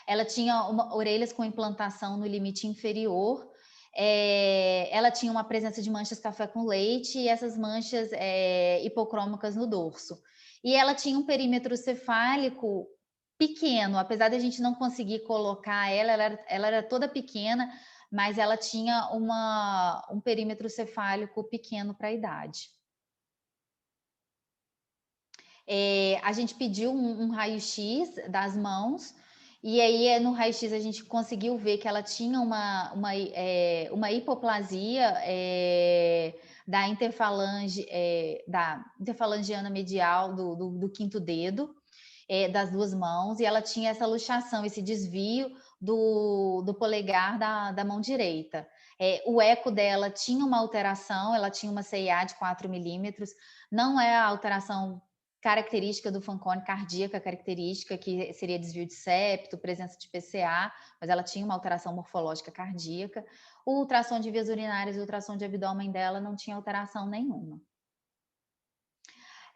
Speaker 1: Ela tinha orelhas com implantação no limite inferior. Ela tinha uma presença de manchas café com leite e essas manchas hipocrômicas no dorso. E ela tinha um perímetro cefálico pequeno, apesar de a gente não conseguir colocar ela era toda pequena, mas ela tinha um perímetro cefálico pequeno para a idade. A gente pediu um raio-x das mãos E aí, no raio-x, a gente conseguiu ver que ela tinha uma hipoplasia da interfalangiana medial do quinto dedo, das duas mãos, e ela tinha essa luxação, esse desvio do polegar da mão direita. O eco dela tinha uma alteração, ela tinha uma CIA de 4 milímetros, não é a alteração característica do Fanconi cardíaca, característica que seria desvio de septo, presença de PCA, mas ela tinha uma alteração morfológica cardíaca. O ultrassom de vias urinárias e o ultrassom de abdômen dela não tinha alteração nenhuma.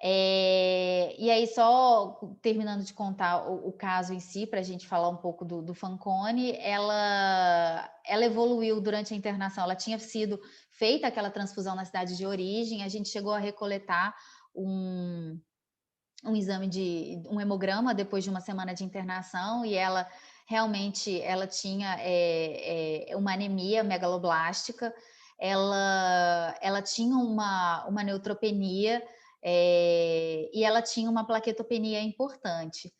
Speaker 1: E aí, só terminando de contar o caso em si, para a gente falar um pouco do Fanconi, ela evoluiu durante a internação, ela tinha sido feita aquela transfusão na cidade de origem, a gente chegou a recoletar um hemograma depois de uma semana de internação, e ela realmente tinha uma anemia megaloblástica, ela tinha uma neutropenia, e ela tinha uma plaquetopenia importante.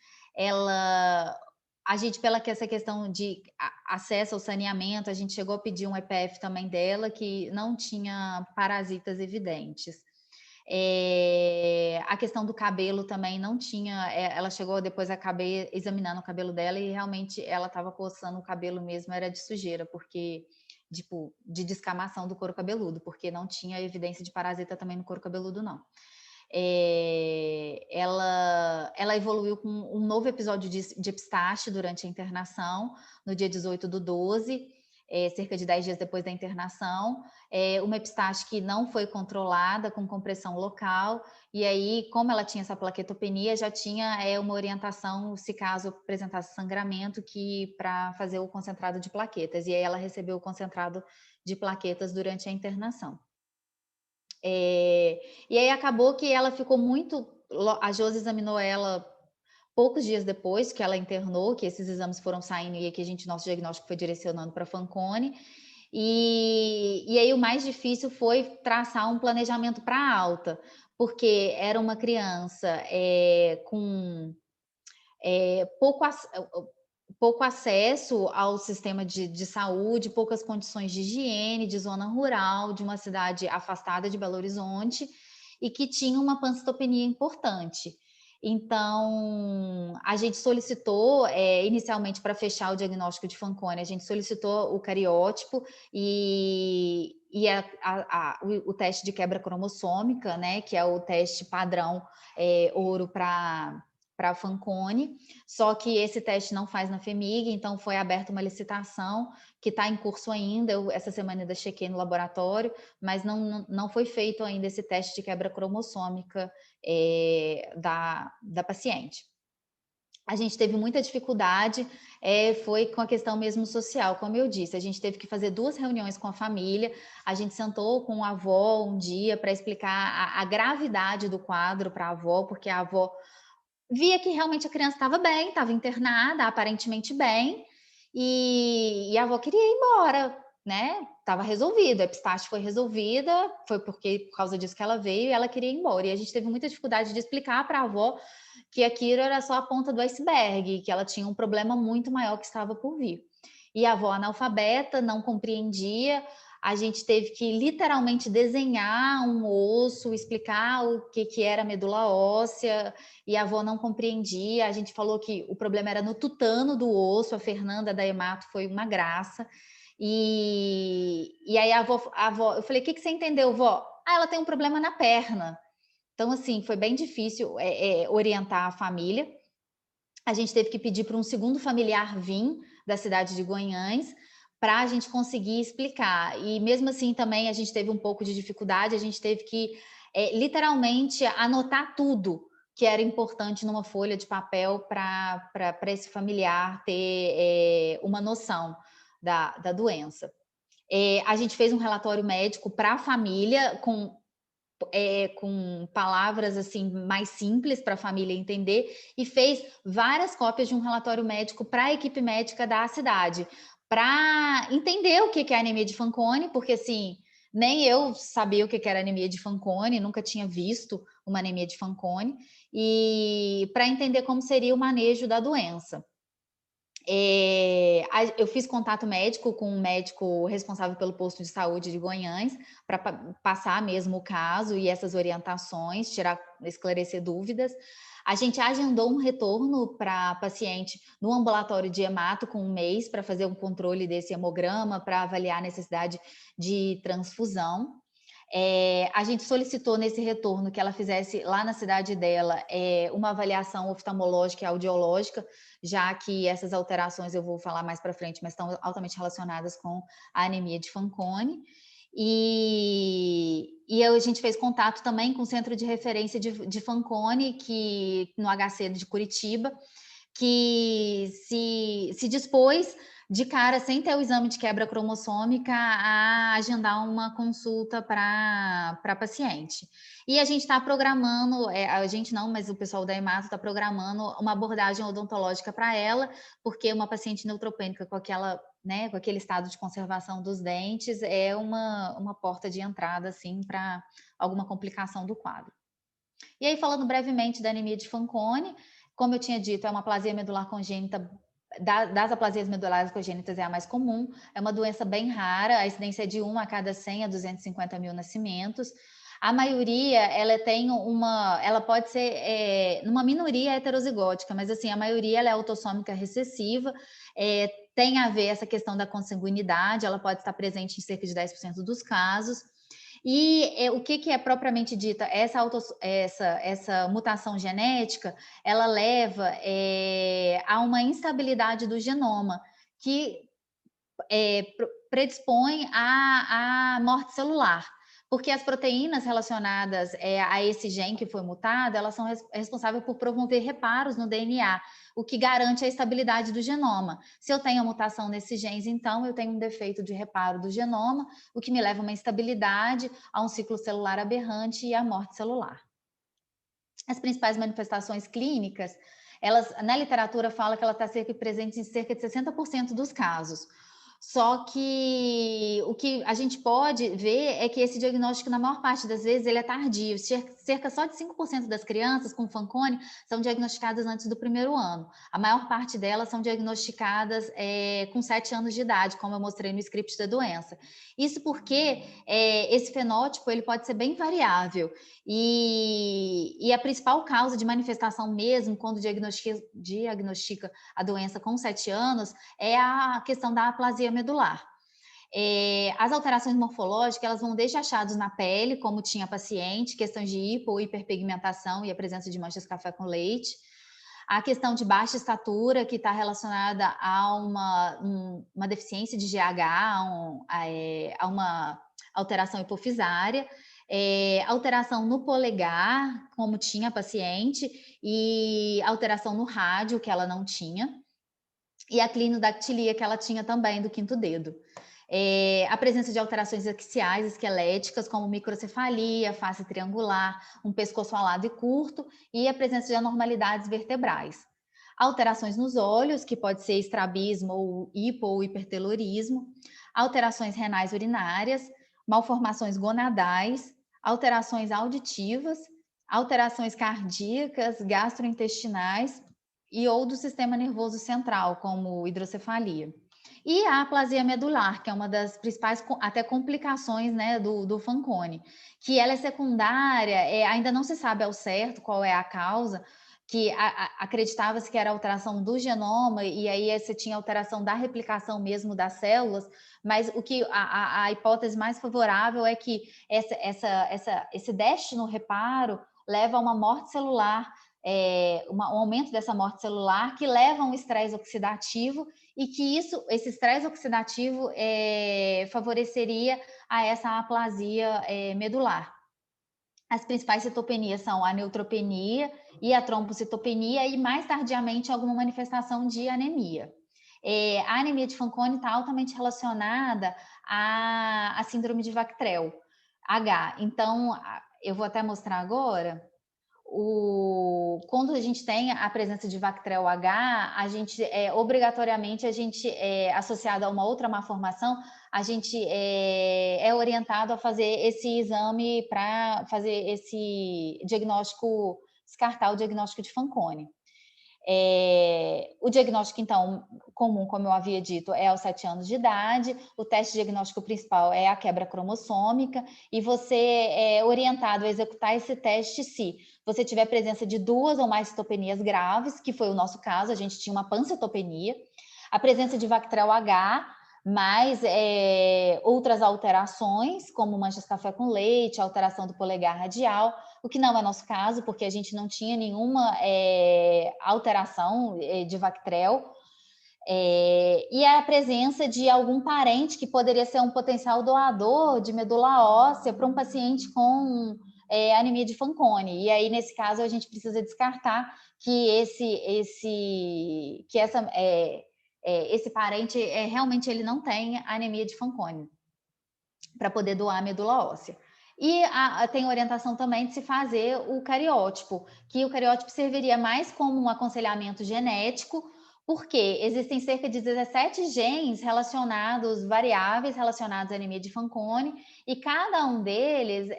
Speaker 1: A gente, pela essa questão de acesso ao saneamento, a gente chegou a pedir um EPF também dela, que não tinha parasitas evidentes. A questão do cabelo também não tinha, ela chegou depois a acabar examinando o cabelo dela e realmente ela estava coçando o cabelo mesmo, era de sujeira, porque tipo, de descamação do couro cabeludo, porque não tinha evidência de parasita também no couro cabeludo, não. Ela evoluiu com um novo episódio de epistaxe durante a internação, no dia 18/12, cerca de 10 dias depois da internação, uma epistaxe que não foi controlada, com compressão local, e aí, como ela tinha essa plaquetopenia, já tinha uma orientação, se caso apresentasse sangramento, que para fazer o concentrado de plaquetas, e aí ela recebeu o concentrado de plaquetas durante a internação. E aí acabou que ela ficou a Josi examinou ela poucos dias depois que ela internou, que esses exames foram saindo e que nosso diagnóstico foi direcionando para Fanconi. E aí o mais difícil foi traçar um planejamento para alta, porque era uma criança com pouco acesso ao sistema de saúde, poucas condições de higiene, de zona rural, de uma cidade afastada de Belo Horizonte, e que tinha uma pancitopenia importante. Então, a gente solicitou, inicialmente, para fechar o diagnóstico de Fanconi, a gente solicitou o cariótipo e o teste de quebra cromossômica, né, que é o teste padrão ouro para Fanconi, só que esse teste não faz na FEMIG, então foi aberta uma licitação que está em curso ainda. Essa semana ainda chequei no laboratório, mas não foi feito ainda esse teste de quebra cromossômica da paciente. A gente teve muita dificuldade, foi com a questão mesmo social, como eu disse, a gente teve que fazer 2 reuniões com a família, a gente sentou com a avó um dia para explicar a gravidade do quadro para a avó, porque a avó via que realmente a criança estava bem, estava internada, aparentemente bem, e a avó queria ir embora, né? Estava resolvido, a epistaxe foi resolvida, foi por causa disso que ela veio e ela queria ir embora. E a gente teve muita dificuldade de explicar para a avó que aquilo era só a ponta do iceberg, que ela tinha um problema muito maior que estava por vir. E a avó analfabeta, não compreendia, a gente teve que literalmente desenhar um osso, explicar o que era medula óssea, e a avó não compreendia. A gente falou que o problema era no tutano do osso, a Fernanda da Hemato foi uma graça. E aí a avó, eu falei, o que você entendeu, vó? Ah, ela tem um problema na perna. Então, assim, foi bem difícil orientar a família. A gente teve que pedir para um segundo familiar vir da cidade de Guanhães, para a gente conseguir explicar. E mesmo assim também a gente teve um pouco de dificuldade, a gente teve que literalmente anotar tudo que era importante numa folha de papel para esse familiar ter uma noção da doença. A gente fez um relatório médico para a família com palavras assim mais simples para a família entender, e fez várias cópias de um relatório médico para a equipe médica da cidade, para entender o que é anemia de Fanconi, porque assim, nem eu sabia o que era anemia de Fanconi, nunca tinha visto uma anemia de Fanconi, e para entender como seria o manejo da doença. Eu fiz contato médico com um médico responsável pelo posto de saúde de Guanhães, para passar mesmo o caso e essas orientações, esclarecer dúvidas. A gente agendou um retorno para paciente no ambulatório de hemato com um mês para fazer um controle desse hemograma, para avaliar a necessidade de transfusão. A gente solicitou nesse retorno que ela fizesse lá na cidade dela uma avaliação oftalmológica e audiológica, já que essas alterações eu vou falar mais para frente, mas estão altamente relacionadas com a anemia de Fanconi. E a gente fez contato também com o Centro de Referência de Fanconi, que no HC de Curitiba, que se dispôs de cara, sem ter o exame de quebra cromossômica, a agendar uma consulta para paciente. E a gente está programando, a gente não, mas o pessoal da Hemato está programando uma abordagem odontológica para ela, porque uma paciente neutropênica com aquela, né, com aquele estado de conservação dos dentes é uma porta de entrada, assim, para alguma complicação do quadro. E aí, falando brevemente da anemia de Fanconi, como eu tinha dito, é uma aplasia medular congênita, das aplasias medulares congênitas é a mais comum, é uma doença bem rara, a incidência é de 1 a cada 100 a 250 mil nascimentos. A maioria, ela pode ser numa minoria heterozigótica, mas assim, a maioria ela é autossômica recessiva, tem a ver essa questão da consanguinidade, ela pode estar presente em cerca de 10% dos casos. E o que é propriamente dita? Essa mutação genética, ela leva a uma instabilidade do genoma, que predispõe à morte celular. Porque as proteínas relacionadas a esse gene que foi mutado, elas são responsáveis por promover reparos no DNA, o que garante a estabilidade do genoma. Se eu tenho a mutação nesses genes, então eu tenho um defeito de reparo do genoma, o que me leva a uma instabilidade, a um ciclo celular aberrante e à morte celular. As principais manifestações clínicas, na literatura fala que ela está presente em cerca de 60% dos casos. Só que o que a gente pode ver é que esse diagnóstico, na maior parte das vezes, ele é tardio. Cerca só de 5% das crianças com Fanconi são diagnosticadas antes do primeiro ano. A maior parte delas são diagnosticadas com 7 anos de idade, como eu mostrei no script da doença. Isso porque esse fenótipo ele pode ser bem variável. E a principal causa de manifestação mesmo, quando diagnostica a doença com 7 anos, é a questão da aplasia medular. As alterações morfológicas, elas vão desde achados na pele, como tinha a paciente, questões de hipo ou hiperpigmentação e a presença de manchas café com leite. A questão de baixa estatura, que está relacionada a uma deficiência de GH, a uma alteração hipofisária. Alteração no polegar, como tinha a paciente, e alteração no rádio, que ela não tinha, e a clinodactilia, que ela tinha também, do quinto dedo. A presença de alterações axiais esqueléticas, como microcefalia, face triangular, um pescoço alado e curto, e a presença de anormalidades vertebrais. Alterações nos olhos, que pode ser estrabismo ou hipo ou hipertelorismo, alterações renais urinárias, malformações gonadais, alterações auditivas, alterações cardíacas, gastrointestinais e ou do sistema nervoso central, como hidrocefalia. E a aplasia medular, que é uma das principais até complicações, né, do Fanconi, que ela é secundária, ainda não se sabe ao certo qual é a causa, que acreditava-se que era alteração do genoma, e aí você tinha alteração da replicação mesmo das células, mas o que a hipótese mais favorável é que esse déficit no reparo leva a uma morte celular, um aumento dessa morte celular, que leva a um estresse oxidativo, e que esse estresse oxidativo favoreceria a essa aplasia medular. As principais citopenias são a neutropenia e a trombocitopenia, e mais tardiamente alguma manifestação de anemia. A anemia de Fanconi está altamente relacionada à síndrome de Bactrel H. Então, eu vou até mostrar agora. Quando a gente tem a presença de Bactrel H, a gente obrigatoriamente associado a uma outra malformação, a gente é orientado a fazer esse exame para fazer esse diagnóstico, descartar o diagnóstico de Fanconi. O diagnóstico, então, comum, como eu havia dito, é aos 7 anos de idade. O teste diagnóstico principal é a quebra cromossômica, e você é orientado a executar esse teste se você tiver presença de 2 ou mais citopenias graves, que foi o nosso caso, a gente tinha uma pancitopenia, a presença de Bactrial H, mais outras alterações, como manchas café com leite, alteração do polegar radial, o que não é nosso caso, porque a gente não tinha nenhuma alteração de Bactrial, e a presença de algum parente que poderia ser um potencial doador de medula óssea para um paciente com anemia de Fanconi. E aí, nesse caso, a gente precisa descartar que esse parente realmente ele não tem anemia de Fanconi para poder doar a medula óssea. E tem orientação também de se fazer o cariótipo, que o cariótipo serviria mais como um aconselhamento genético, porque existem cerca de 17 genes relacionados, variáveis relacionados à anemia de Fanconi, e cada um deles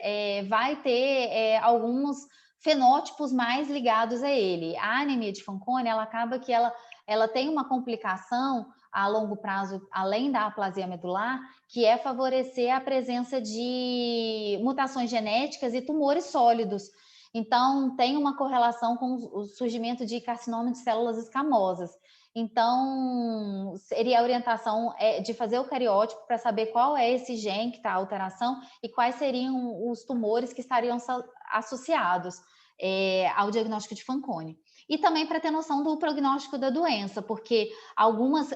Speaker 1: vai ter alguns fenótipos mais ligados a ele. A anemia de Fanconi, ela acaba que ela tem uma complicação a longo prazo, além da aplasia medular, que é favorecer a presença de mutações genéticas e tumores sólidos. Então, tem uma correlação com o surgimento de carcinoma de células escamosas. Então, seria a orientação de fazer o cariótipo para saber qual é esse gene que está a alteração e quais seriam os tumores que estariam associados ao diagnóstico de Fanconi. E também para ter noção do prognóstico da doença, porque algumas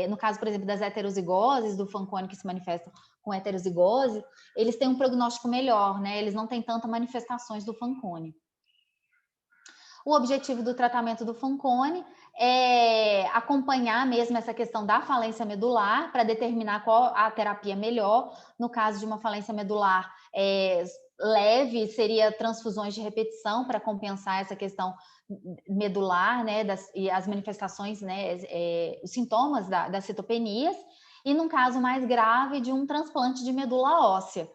Speaker 1: no caso, por exemplo, das heterozigoses, do Fanconi que se manifestam com heterozigose, eles têm um prognóstico melhor, né? Eles não têm tantas manifestações do Fanconi. O objetivo do tratamento do Fanconi é acompanhar mesmo essa questão da falência medular para determinar qual a terapia melhor. No caso de uma falência medular leve, seria transfusões de repetição para compensar essa questão medular, né, e as manifestações, né, os sintomas das citopenias. E num caso mais grave, de um transplante de medula óssea.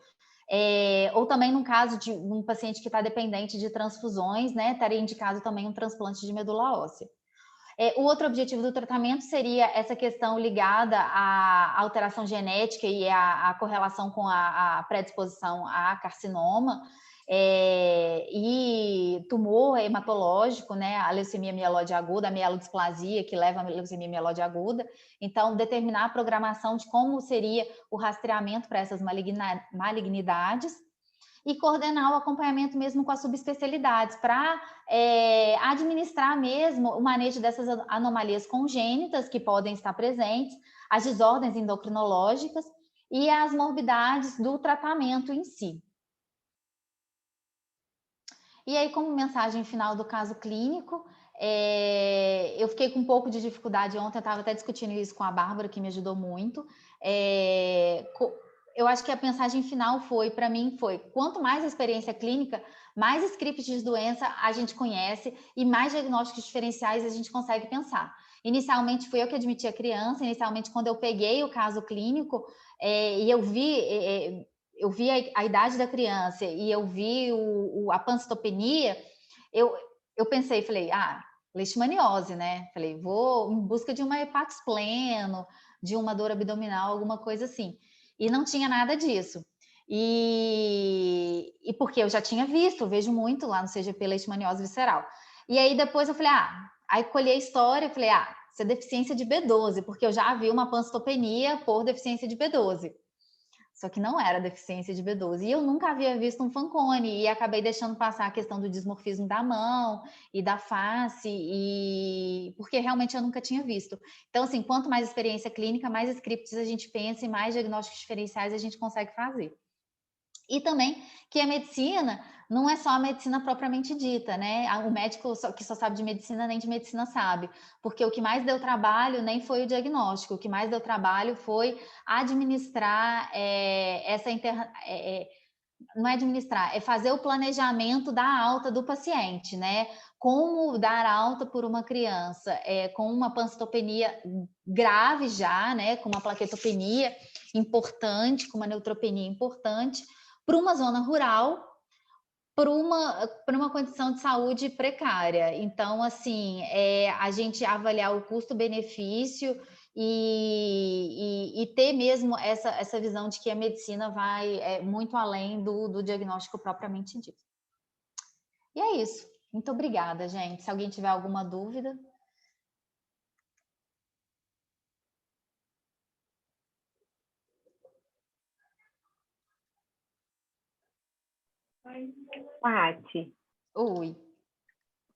Speaker 1: Ou também no caso de um paciente que está dependente de transfusões, né, estaria indicado também um transplante de medula óssea. O outro objetivo do tratamento seria essa questão ligada à alteração genética e à correlação com a predisposição a carcinoma e tumor hematológico, né, a leucemia mieloide aguda, a mielodisplasia que leva à leucemia mieloide aguda. Então, determinar a programação de como seria o rastreamento para essas malignidades e coordenar o acompanhamento mesmo com as subespecialidades para administrar mesmo o manejo dessas anomalias congênitas que podem estar presentes, as desordens endocrinológicas e as morbidades do tratamento em si. E aí, como mensagem final do caso clínico, eu fiquei com um pouco de dificuldade ontem, eu estava até discutindo isso com a Bárbara, que me ajudou muito. Eu acho que a mensagem final para mim foi, quanto mais experiência clínica, mais scripts de doença a gente conhece e mais diagnósticos diferenciais a gente consegue pensar. Inicialmente, fui eu que admiti a criança, inicialmente, quando eu peguei o caso clínico e eu vi a idade da criança e eu vi a pancitopenia, eu pensei, falei, leishmaniose, né? Falei, vou em busca de uma hepatis pleno, de uma dor abdominal, alguma coisa assim. E não tinha nada disso. E porque eu já tinha visto, vejo muito lá no CGP leishmaniose visceral. E aí depois eu falei, aí colhi a história, falei, isso é deficiência de B12, porque eu já vi uma pancitopenia por deficiência de B12. Só que não era deficiência de B12. E eu nunca havia visto um Fanconi, e acabei deixando passar a questão do dismorfismo da mão e da face, porque realmente eu nunca tinha visto. Então, assim, quanto mais experiência clínica, mais scripts a gente pensa e mais diagnósticos diferenciais a gente consegue fazer. E também que a medicina não é só a medicina propriamente dita, né? O médico que só sabe de medicina nem de medicina sabe, porque o que mais deu trabalho nem foi o diagnóstico, o que mais deu trabalho foi administrar não é administrar, é fazer o planejamento da alta do paciente, né? Como dar alta por uma criança com uma pancitopenia grave já, né? Com uma plaquetopenia importante, com uma neutropenia importante, para uma zona rural, por uma condição de saúde precária. Então, assim, a gente avaliar o custo-benefício e ter mesmo essa visão de que a medicina vai muito além do diagnóstico propriamente dito. E é isso. Muito obrigada, gente. Se alguém tiver alguma dúvida.
Speaker 2: Paty,
Speaker 1: Oi.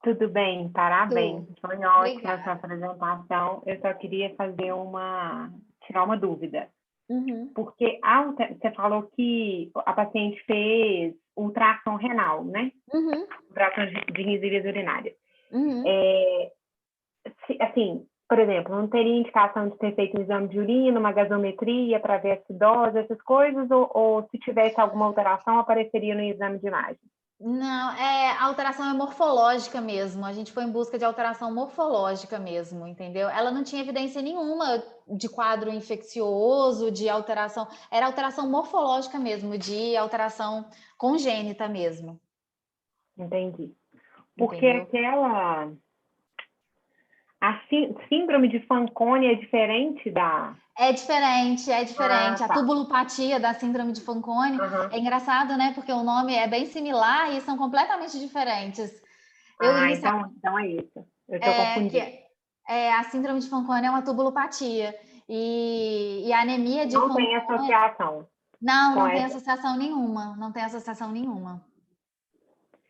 Speaker 2: tudo bem? Parabéns.
Speaker 1: Tudo.
Speaker 2: Foi ótima
Speaker 1: Obrigada.
Speaker 2: essa apresentação. Eu só queria tirar uma dúvida.
Speaker 1: Uhum.
Speaker 2: Porque você falou que a paciente fez ultrassom renal, né?
Speaker 1: Uhum.
Speaker 2: Ultrassom de rins e vias urinárias.
Speaker 1: Uhum.
Speaker 2: Assim, por exemplo, não teria indicação de ter feito um exame de urina, uma gasometria para ver acidose, essas coisas? Ou se tivesse alguma alteração, apareceria no exame de imagem?
Speaker 1: Não, a alteração é morfológica mesmo. A gente foi em busca de alteração morfológica mesmo, entendeu? Ela não tinha evidência nenhuma de quadro infeccioso, de alteração. Era alteração morfológica mesmo, de alteração congênita mesmo.
Speaker 2: Entendi. Porque
Speaker 1: Entendeu?
Speaker 2: a síndrome de Fanconi é diferente da...
Speaker 1: É diferente, é diferente.
Speaker 2: Ah,
Speaker 1: A
Speaker 2: tá.
Speaker 1: tubulopatia da síndrome de Fanconi
Speaker 2: Uhum.
Speaker 1: é engraçado, né? Porque o nome é bem similar e são completamente diferentes. Eu
Speaker 2: Ah,
Speaker 1: inicialmente
Speaker 2: então é isso. Eu estou
Speaker 1: que
Speaker 2: confundindo.
Speaker 1: a síndrome de Fanconi é uma tubulopatia e a anemia de
Speaker 2: Não tem
Speaker 1: Fanconi
Speaker 2: associação
Speaker 1: não,
Speaker 2: com
Speaker 1: não tem
Speaker 2: essa.
Speaker 1: associação nenhuma, não tem associação nenhuma.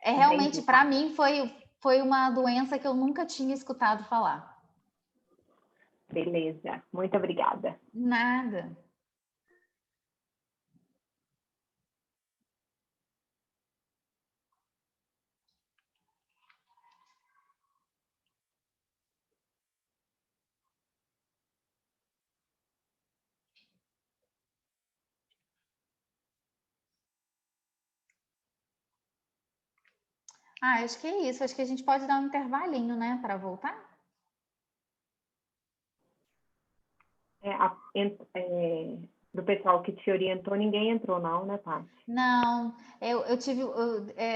Speaker 1: É realmente
Speaker 2: Entendi,
Speaker 1: para
Speaker 2: tá.
Speaker 1: mim foi uma doença que eu nunca tinha escutado falar.
Speaker 2: Beleza. Muito obrigada.
Speaker 1: Nada. Ah, acho que é isso. Acho que a gente pode dar um intervalinho, né, para voltar?
Speaker 2: Do pessoal que te orientou, ninguém entrou, não, né, Paty?
Speaker 1: Não, eu tive,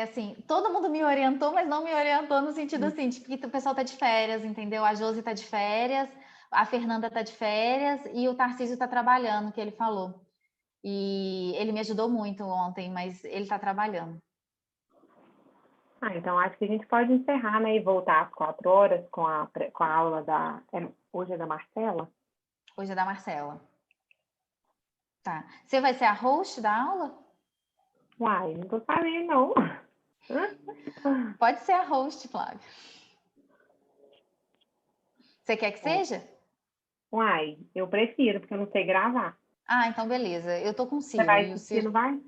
Speaker 1: assim, todo mundo me orientou, mas não me orientou no sentido assim, de que o pessoal tá de férias, entendeu? A Josi tá de férias, a Fernanda tá de férias e o Tarcísio tá trabalhando, que ele falou. E ele me ajudou muito ontem, mas ele tá trabalhando.
Speaker 2: Então acho que a gente pode encerrar, né, e voltar às 4 horas com a aula hoje é da Marcela?
Speaker 1: Hoje é da Marcela. Tá. Você vai ser a host da aula?
Speaker 2: Uai, não tô sabendo, não.
Speaker 1: Pode ser a host, Flávia. Você quer que seja?
Speaker 2: Uai, eu prefiro, porque eu não sei gravar.
Speaker 1: Ah, então beleza. Eu tô com o
Speaker 2: Você
Speaker 1: Ciro
Speaker 2: vai
Speaker 1: e o
Speaker 2: assistir,
Speaker 1: Ciro.
Speaker 2: não vai?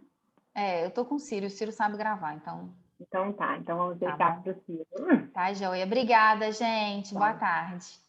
Speaker 1: Eu tô com o Ciro sabe gravar, então
Speaker 2: Então tá, então vamos
Speaker 1: tá
Speaker 2: deixar
Speaker 1: bom.
Speaker 2: para o Ciro.
Speaker 1: Tá, joia. Obrigada, gente. Boa
Speaker 2: Tá.
Speaker 1: tarde.